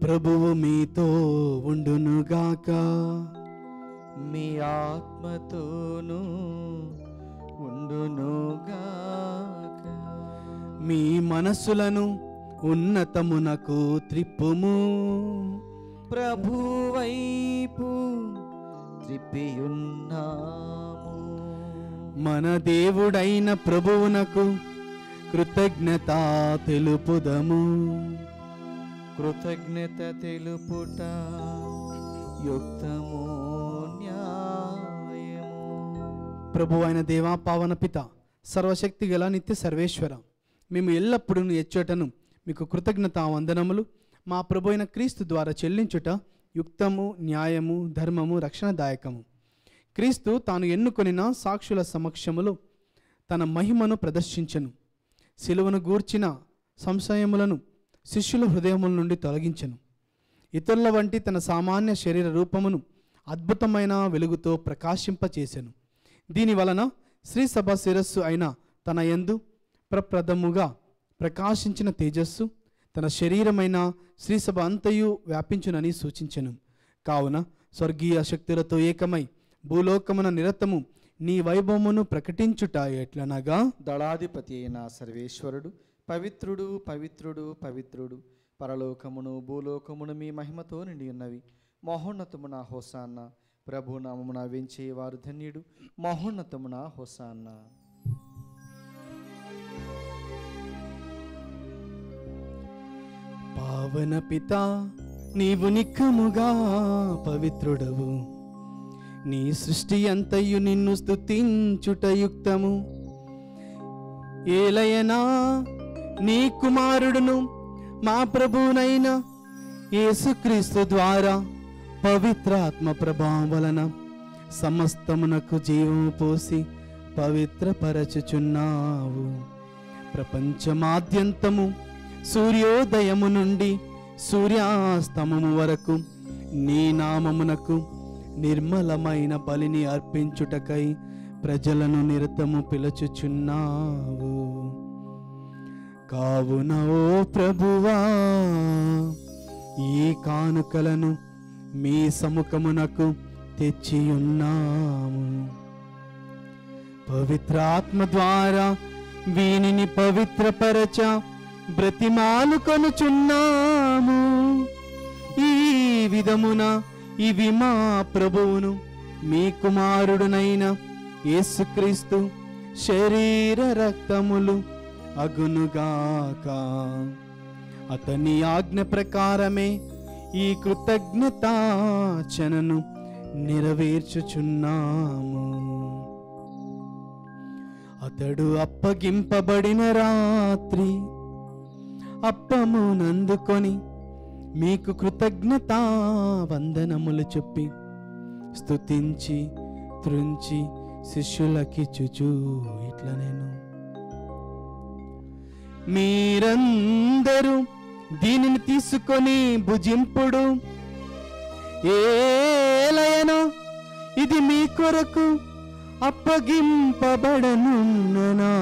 ప్రభువు మీతో ఉండునుగాక, మీ ఆత్మతోనూ ఉండునుగాక. మీ మనస్సులను ఉన్నతమునకు త్రిప్పుము. ప్రభు వైపు త్రిప్పియున్నాము. మన దేవుడైన ప్రభువునకు కృతజ్ఞత తెలుపుదము. కృతజ్ఞత తెలుపుట యుక్తము న్యాయము. ప్రభు అయిన దేవా, పావన పిత, సర్వశక్తి గల నిత్య సర్వేశ్వర, మేము ఎల్లప్పుడూ ఎచ్చటను మీకు కృతజ్ఞతా వందనములు మా ప్రభు అయిన క్రీస్తు ద్వారా చెల్లించుట యుక్తము, న్యాయము, ధర్మము, రక్షణదాయకము. క్రీస్తు తాను ఎన్నుకొనిన సాక్షుల సమక్షములో తన మహిమను ప్రదర్శించెను. శిలువను గూర్చిన సంశయములను శిష్యుల హృదయముల నుండి తొలగించెను. ఇతరుల వంటి తన సామాన్య శరీర రూపమును అద్భుతమైన వెలుగుతో ప్రకాశింపచేసెను. దీని వలన శ్రీసభ శిరస్సు అయిన తన యందు ప్రప్రథముగా ప్రకాశించిన తేజస్సు తన శరీరమైన శ్రీసభ అంతయు వ్యాపించునని సూచించెను. కావున స్వర్గీయ శక్తులతో ఏకమై భూలోకమున నిరతము నీ వైభవమును ప్రకటించుట ఎట్లనగా, దళాధిపతి అయిన సర్వేశ్వరుడు పవిత్రుడు పవిత్రుడు పవిత్రుడు, పరలోకమును భూలోకమును మీ మహిమతో నిండి ఉన్నవి. మహోన్నతమున హోసాన్న, ప్రభు నామమున వెంచేవారు ధన్యుడు. మహోన్నతమున హోసాన్న. పావన పిత, నీవు నిక్కముగా పవిత్రుడవు. నీ సృష్టి అంతయు నిన్ను స్తుతించుట యుక్తము. ఏలయనా నీ కుమారుడును మా ప్రభువునైన యేసుక్రీస్తు ద్వారా పవిత్రాత్మ ప్రభావం వలన సమస్తమునకు జీవము పోసి పవిత్రపరచుచున్నావు. ప్రపంచమాద్యంతము సూర్యోదయము నుండి సూర్యాస్తమము వరకు నీ నామమునకు నిర్మలమైన బలిని అర్పించుటకై ప్రజలను నిరతము పిలుచుచున్నావు. కావున ఓ ప్రభువా, ఈ కానుకలను మీ సముఖమునకు తెచ్చియున్నాము. పవిత్రాత్మ ద్వారా వీనిని పవిత్రపరచ బ్రతిమాలుకొనుచున్నాము. ఈ విధమున ఇవి మా ప్రభువును మీ కుమారుడునైన యేసుక్రీస్తు శరీర రక్తములు అగునుగాక. అతని ఆజ్ఞ ప్రకారమే ఈ కృతజ్ఞతాచనను నెరవేర్చుచున్నాము. అతడు అప్పగింపబడిన రాత్రి అప్పమునందుకొని మీకు కృతజ్ఞతా వందనములు చెప్పి స్తుతించి త్రుంచి శిష్యులకిచ్చుచు ఇట్లా నేను, మీరందరూ దీనిని తీసుకొని భుజింపుడు, ఏలయనో ఇది మీ కొరకు అప్పగింపబడనున్న నా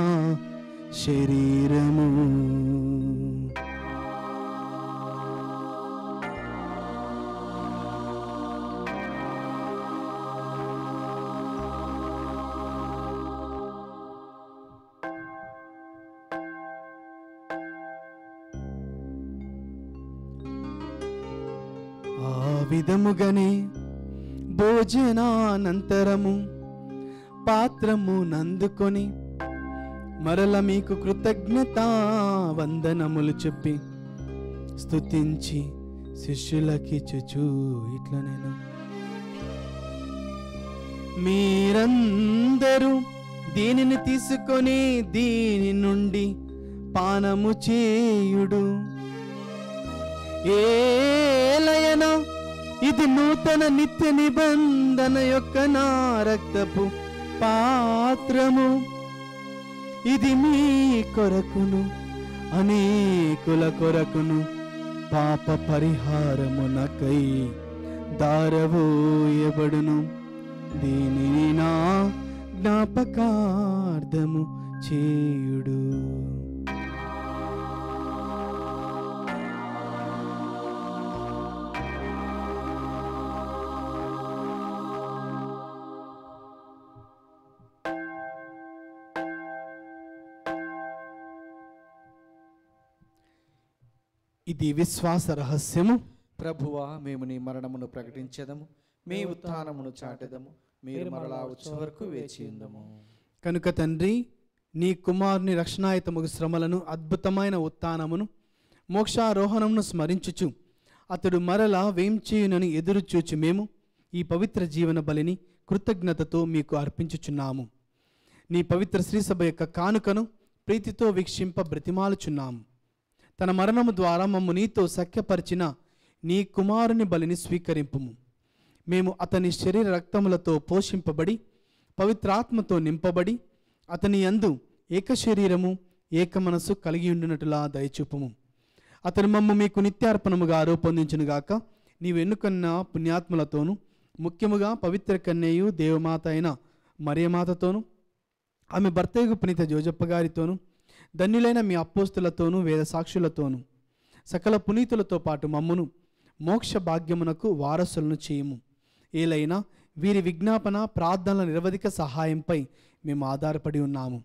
శరీరము. ఆ విధముగానే భోజనానంతరము పాత్రము నందుకొని మరల మీకు కృతజ్ఞత వందనములు చెప్పి స్తుతించి శిష్యులకిచ్చుచు ఇట్లా నేను, మీరందరూ దీనిని తీసుకొని దీని నుండి పానము చేయుడు, ఏలయనా ఇది నూతన నిత్య నిబంధన యొక్క నా రక్తపు పాత్రము, ఇది మీ కొరకును అనేకుల కొరకును పాప పరిహారమునకై దారవోయబడును. దీనిని నా జ్ఞాపకార్థము చేయుడు. ఇది విశ్వాస రహస్యము. ప్రభువా, మేము నీ మరణమును ప్రకటించెదము, మీ ఉత్థానమును చాటెదము, మీరు మరలా వచ్చే వరకు వేచి ఉందము. కనుక తండ్రి, నీ కుమారుని రక్షణాయుతముగు శ్రమలను, అద్భుతమైన ఉత్థానమును, మోక్షారోహణమును స్మరించుచు అతడు మరలా వేంచేయునని ఎదురుచూచి మేము ఈ పవిత్ర జీవన బలిని కృతజ్ఞతతో మీకు అర్పించుచున్నాము. నీ పవిత్ర శ్రీసభ యొక్క కానుకను ప్రీతితో వీక్షింప బ్రతిమాలుచున్నాము. తన మరణము ద్వారా మమ్ము నీతో సఖ్యపరిచిన నీ కుమారుని బలిని స్వీకరింపుము. మేము అతని శరీర రక్తములతో పోషింపబడి పవిత్రాత్మతో నింపబడి అతని యందు ఏక శరీరము ఏక మనసు కలిగి ఉండినట్లుగా దయచూపుము. అతను మమ్ము మీకు నిత్యార్పణముగా రూపొందించునుగాక. నీవు ఎన్నుకున్న పుణ్యాత్ములతోనూ, ముఖ్యముగా పవిత్ర కన్యయు దేవమాత అయిన మరియమాతతోనూ, ఆమె భర్తయగు పునీత జోజప్ప గారితోనూ, ధన్యులైన మీ అపోస్తులతోనూ, వేద సాక్షులతోనూ, సకల పునీతులతో పాటు మమ్మును మోక్ష భాగ్యమునకు వారసులను చేయము. ఏలైనా వీరి విజ్ఞాపన ప్రార్థనల నిరవధిక సహాయంపై మేము ఆధారపడి ఉన్నాము.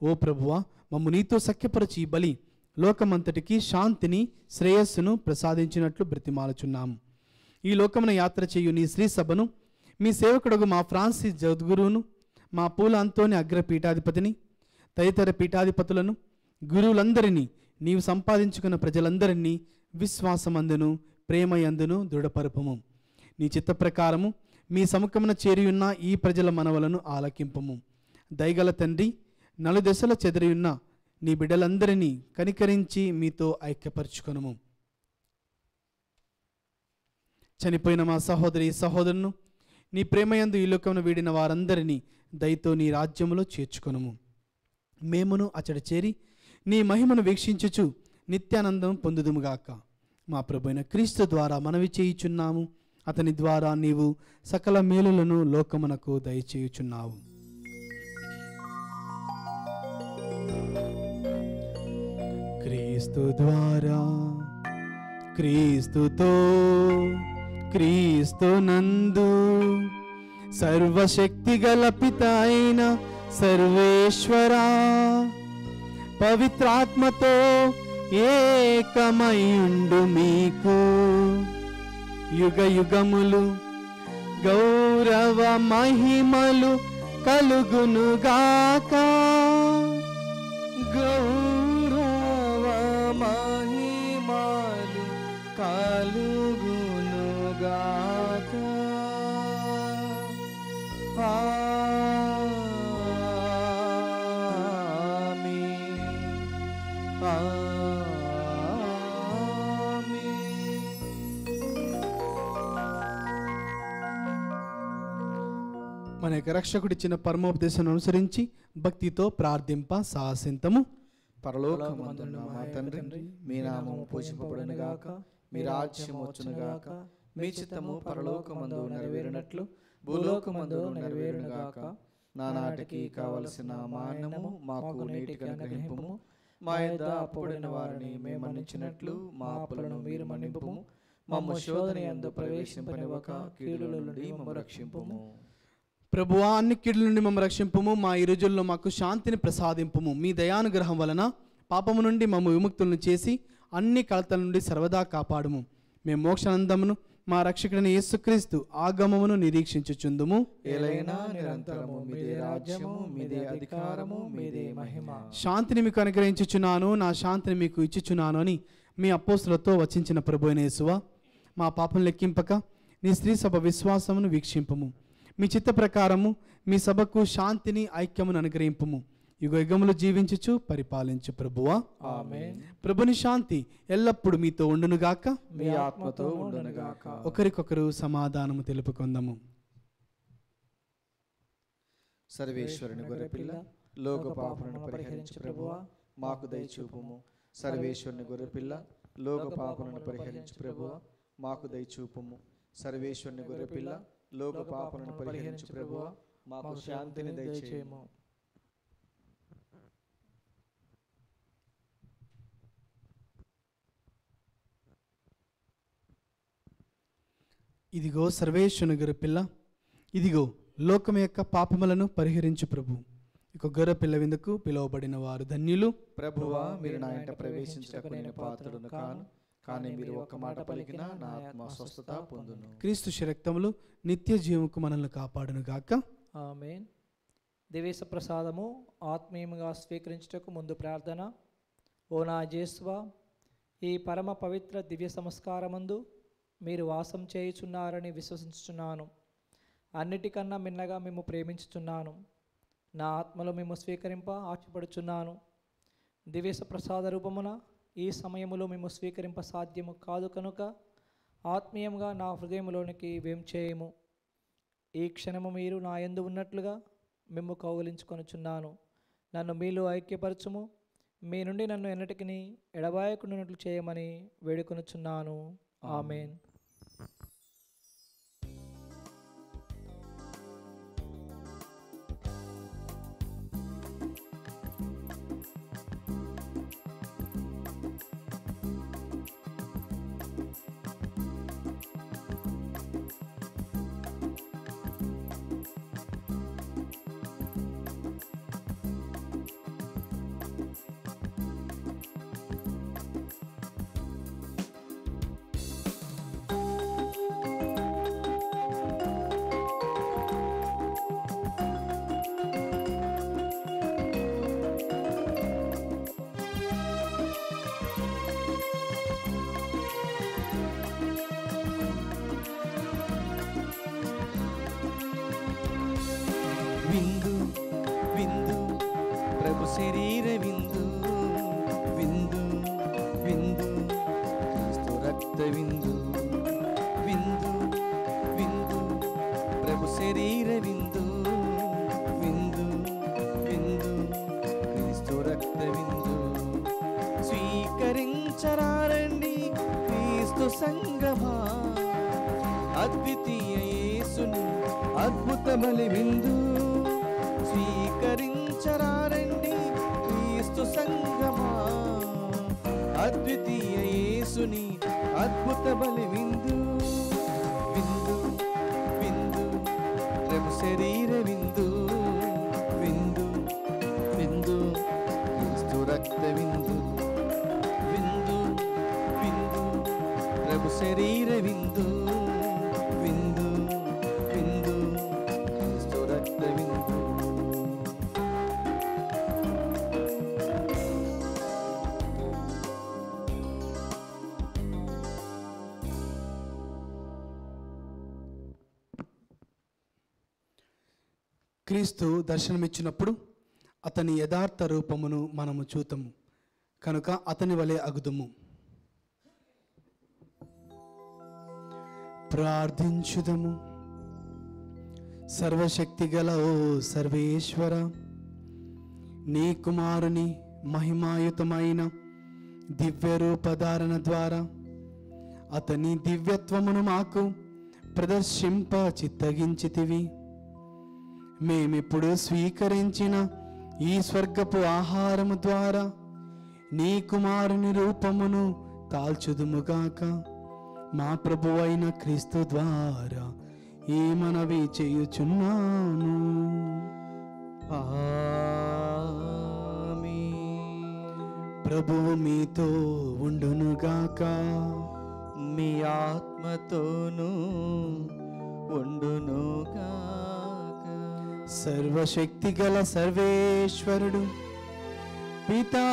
ఓ ప్రభువా, మమ్ము నీతో సఖ్యపరచి ఈ బలి లోకమంతటికి శాంతిని, శ్రేయస్సును ప్రసాదించినట్లు బ్రతిమాలుచున్నాము. ఈ లోకమున యాత్ర చేయు నీ శ్రీ సభను, మీ సేవకుడుగు మా ఫ్రాన్సిస్ జగద్గురువును, మా పూల అంతోని అగ్ర పీఠాధిపతిని, తదితర పీఠాధిపతులను, గురువులందరినీ, నీవు సంపాదించుకున్న ప్రజలందరినీ విశ్వాసమందును ప్రేమయందును దృఢపరుపము. నీ చిత్త ప్రకారము మీ సముఖమున చేరియున్న ఈ ప్రజల మనవలను ఆలకింపము. దయగల తండ్రి, నలుదెసల చెదరియున్న నీ బిడ్డలందరినీ కనికరించి మీతో ఐక్యపరచుకొనుము. చనిపోయిన మా సహోదరి సహోదరును నీ ప్రేమయందు ఈ లోకమును వీడిన వారందరినీ దయతో నీ రాజ్యములో చేర్చుకొనుము. మేమును అచట చేరి నీ మహిమను వీక్షించుచు నిత్యానందం పొందుదుముగాక. మా ప్రభువైన క్రీస్తు ద్వారా మనవి చేయుచున్నాము. అతని ద్వారా నీవు సకల మేలులను లోకమునకు దయచేయుచున్నావు. క్రీస్తు ద్వారా, క్రీస్తుతో, క్రీస్తు నందు సర్వశక్తి గల పిత అయిన సర్వేశ్వరా, పవిత్రాత్మతో ఏకమయుండు మీకు యుగ యుగములు గౌరవ మహిమలు కలుగునుగాక. గౌరవ మహిమలు కలుగునుగాక. మన యొక్క రక్షకుడిచ్చిన పరమోపదేశాన్ని అనుసరించి భక్తితో ప్రార్థింప సాహసింతము. పరలోకమందున్న మా తండ్రి, మీ నామము పూజింపబడునుగాక, మీ రాజ్యము వచ్చునుగాక, మీ చిత్తము పరలోకమందు నెరవేరినట్లు భూలోకమందు నెరవేరునుగాక. నానాటికి కావలసిన మా అన్నము మాకు నేటికి అనుగ్రహింపుము. మా యొద్ద అప్పుబడిన వారిని మేము మన్నించినట్లు మా అప్పులను మీరు మన్నింపుము. మమ్ము శోధన యందు ప్రవేశింపనివ్వక కీడుల నుండి మమ్ము రక్షింపుము. ప్రభువా, అన్ని కీడుల నుండి మమ్మ రక్షింపుము. మా ఈ రోజుల్లో మాకు శాంతిని ప్రసాదింపుము. మీ దయానుగ్రహం వలన పాపము నుండి మమ్ము విముక్తులను చేసి అన్ని కలతల నుండి సర్వదా కాపాడుము. మేము మోక్షానందమును మా రక్షకుడైన యేసుక్రీస్తు ఆగమమును నిరీక్షించుచుందుము. ఏలైనా నిరంతరము మీదే రాజ్యము, మీదే అధికారము, మీదే మహిమ. శాంతిని మీకు అనుగ్రహించుచున్నాను, నా శాంతిని మీకు ఇచ్చుచున్నాను అని మీ అపోస్తులతో వచించిన ప్రభువైన యేసువా, మా పాపం లెక్కింపక నీ స్త్రీ సభ విశ్వాసమును వీక్షింపము. మీ చిత్త ప్రకారము మీ సభకు శాంతిని ఐక్యమును అనుగ్రహింపుము. యుగ యుగములు జీవించుచు పరిపాలించు ప్రభువా. ఆమేన్. ప్రభుని శాంతి ఎల్లప్పుడూ మీతో ఉండునుగాక, మీ ఆత్మతో ఉండునుగాక. ఒకరికొకరు సమాధానము తెలుపుకుందాము. సర్వేశ్వరుని గొర్రెపిల్ల, లోక పాపలను పరిహరించు ప్రభువా, మాకు దయచూపుము. సర్వేశ్వరుని గొర్రెపిల్ల, లోక పాపలను పరిహరించు ప్రభువా, మాకు దయచూపుము. సర్వేశ్వరుని గొర్రెపిల్ల, లోక పాపలను పరిహరించు ప్రభువా, మాకు శాంతిని దయచేయము. ఇదిగో సర్వేశ్వరుని గొర్రెపిల్ల, ఇదిగో లోకం యొక్క పాపములను పరిహరించు ప్రభు. ఇక గొర్రెపిల్ల విందుకు పిలువబడిన వారు ధన్యులు. ప్రభువా, మీరు నా ఇంట ప్రవేశించటకు నేను పాత్రుడను కాను, కానీ మీరు ఒక్క మాట పలికినా నా ఆత్మ స్వస్థత పొందును. క్రీస్తు శరక్తములు నిత్య జీవముకు మనల్ని కాపాడును గాక. ఆమేన్. దివేశ ప్రసాదము ఆత్మీయంగా స్వీకరించుటకు ముందు ప్రార్థన. ఓ నా యేసువా, ఈ పరమ పవిత్ర దివ్య సంస్కారమందు మీరు వాసం చేయుచున్నారని విశ్వసించుచున్నాను. అన్నిటికన్నా మిన్నగా మేము ప్రేమించుచున్నాను. నా ఆత్మలో మేము స్వీకరింప ఆశపడుచున్నాను. దివ్య ప్రసాద రూపమున ఈ సమయములో మేము స్వీకరింప సాధ్యము కాదు కనుక ఆత్మీయంగా నా హృదయంలోనికి వేం చేయము. ఈ క్షణము మీరు నా యందు ఉన్నట్లుగా మేము కౌగిలించుకొనుచున్నాను. నన్ను మీలో ఐక్యపరచుము. మీ నుండి నన్ను ఎన్నటికి ఎడబాయకుండానట్లు చేయమని వేడుకొనుచున్నాను. ఆమేన్. విందు విందు ప్రభు శరీర విందు, విందు విందు క్రీస్తు రక్త విందు. విందు విందు ప్రభు శరీర విందు, విందు విందు క్రీస్తు రక్త విందు. స్వీకరించరారండి క్రీస్తు సంగమా, అద్వితీయ యేసుని అద్భుత బలి విందు. స్వీకరించరారండి క్రీస్తు సంగమా, అద్వితీయ యేసుని అద్భుత బలి విందు. విందు విందు ప్రభు శరీర విందు, విందు విందు క్రీస్తు రక్త విందు. విందు విందు ప్రభు శరీర విందు, విందు విందు క్రీస్తు రక్త విందు. క్రీస్తు దర్శనమిచ్చినప్పుడు అతని యథార్థ రూపమును మనము చూతము కనుక అతని వలె అగుదుము. ప్రార్థించుదము. సర్వశక్తిగల ఓ సర్వేశ్వర, నీ కుమారుని మహిమాయుతమైన దివ్య రూపధారణ ద్వారా అతని దివ్యత్వమును మాకు ప్రదర్శింప చిత్తగించితివి. మేమిప్పుడు స్వీకరించిన ఈ స్వర్గపు ఆహారము ద్వారా నీ కుమారుని రూపమును తాల్చుదుముగాక. మా ప్రభువైన క్రీస్తు ద్వారా ఈ మనవి చేయుచున్నాను. ప్రభువు మీతో ఉండునుగాక. మీ ఆత్మతోనూ ఉండునుగాక. సర్వశక్తిగల సర్వేశ్వరుడు పితా,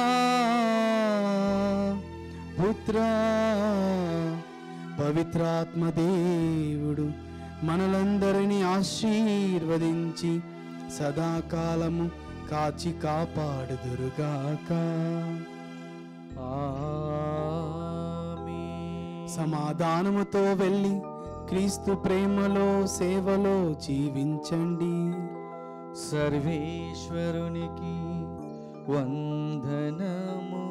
పుత్ర, పవిత్రాత్మదేవుడు మనలందరినీ ఆశీర్వదించి సదాకాలము కాచి కాపాడుదురుగాక. సమాధానముతో వెళ్ళి క్రీస్తు ప్రేమలో సేవలో జీవించండి. సర్వేశ్వరునికి వందనములు.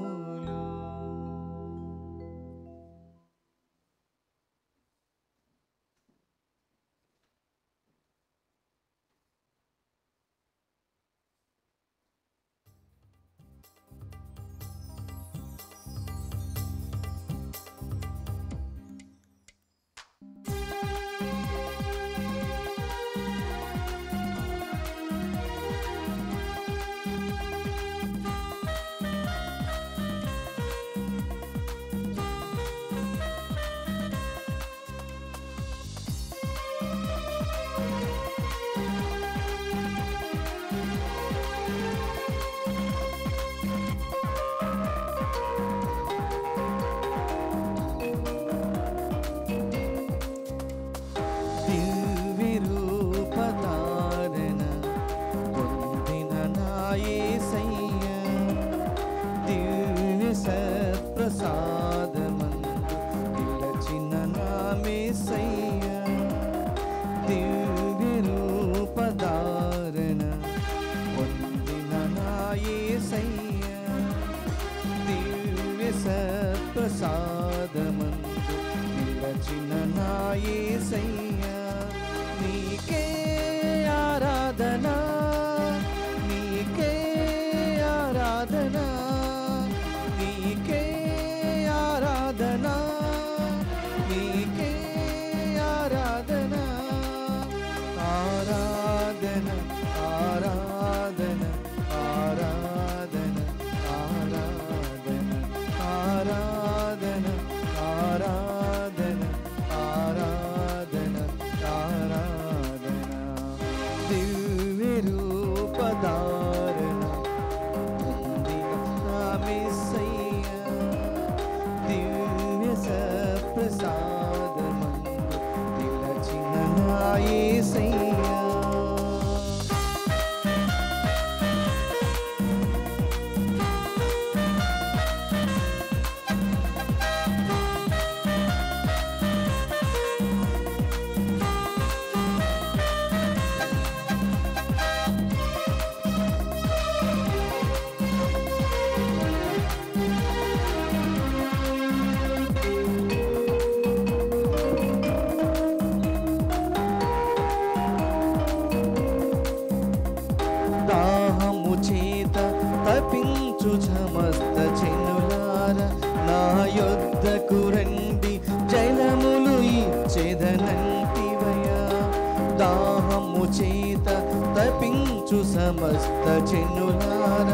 సమస్త జనులార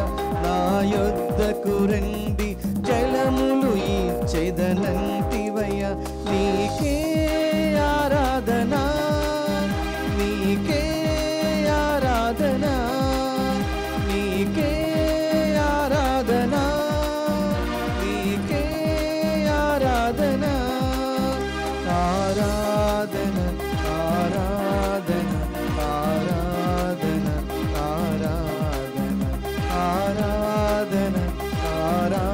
నా యొద్దకు రండి, జలములు ఇచ్చెదనంటివయ్యా. నీకే ఆరాధన, నీకే ఆరాధన, నీకే ఆరాధన, నీకే ఆరాధన, ఆరాధన, ఆరాధన, ఆరాధన, ఆరాధన, ఆరాధన, ఆరాధన.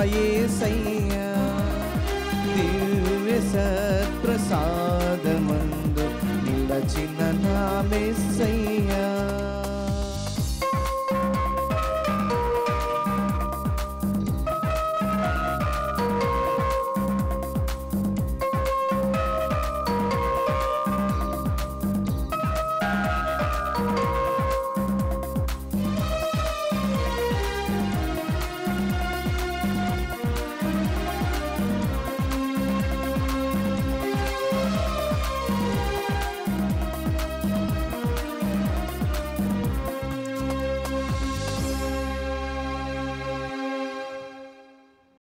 యేసయ్యా దివ్య సత్ప్రసాదమందు నిలచిన నా మెస్సయ్యా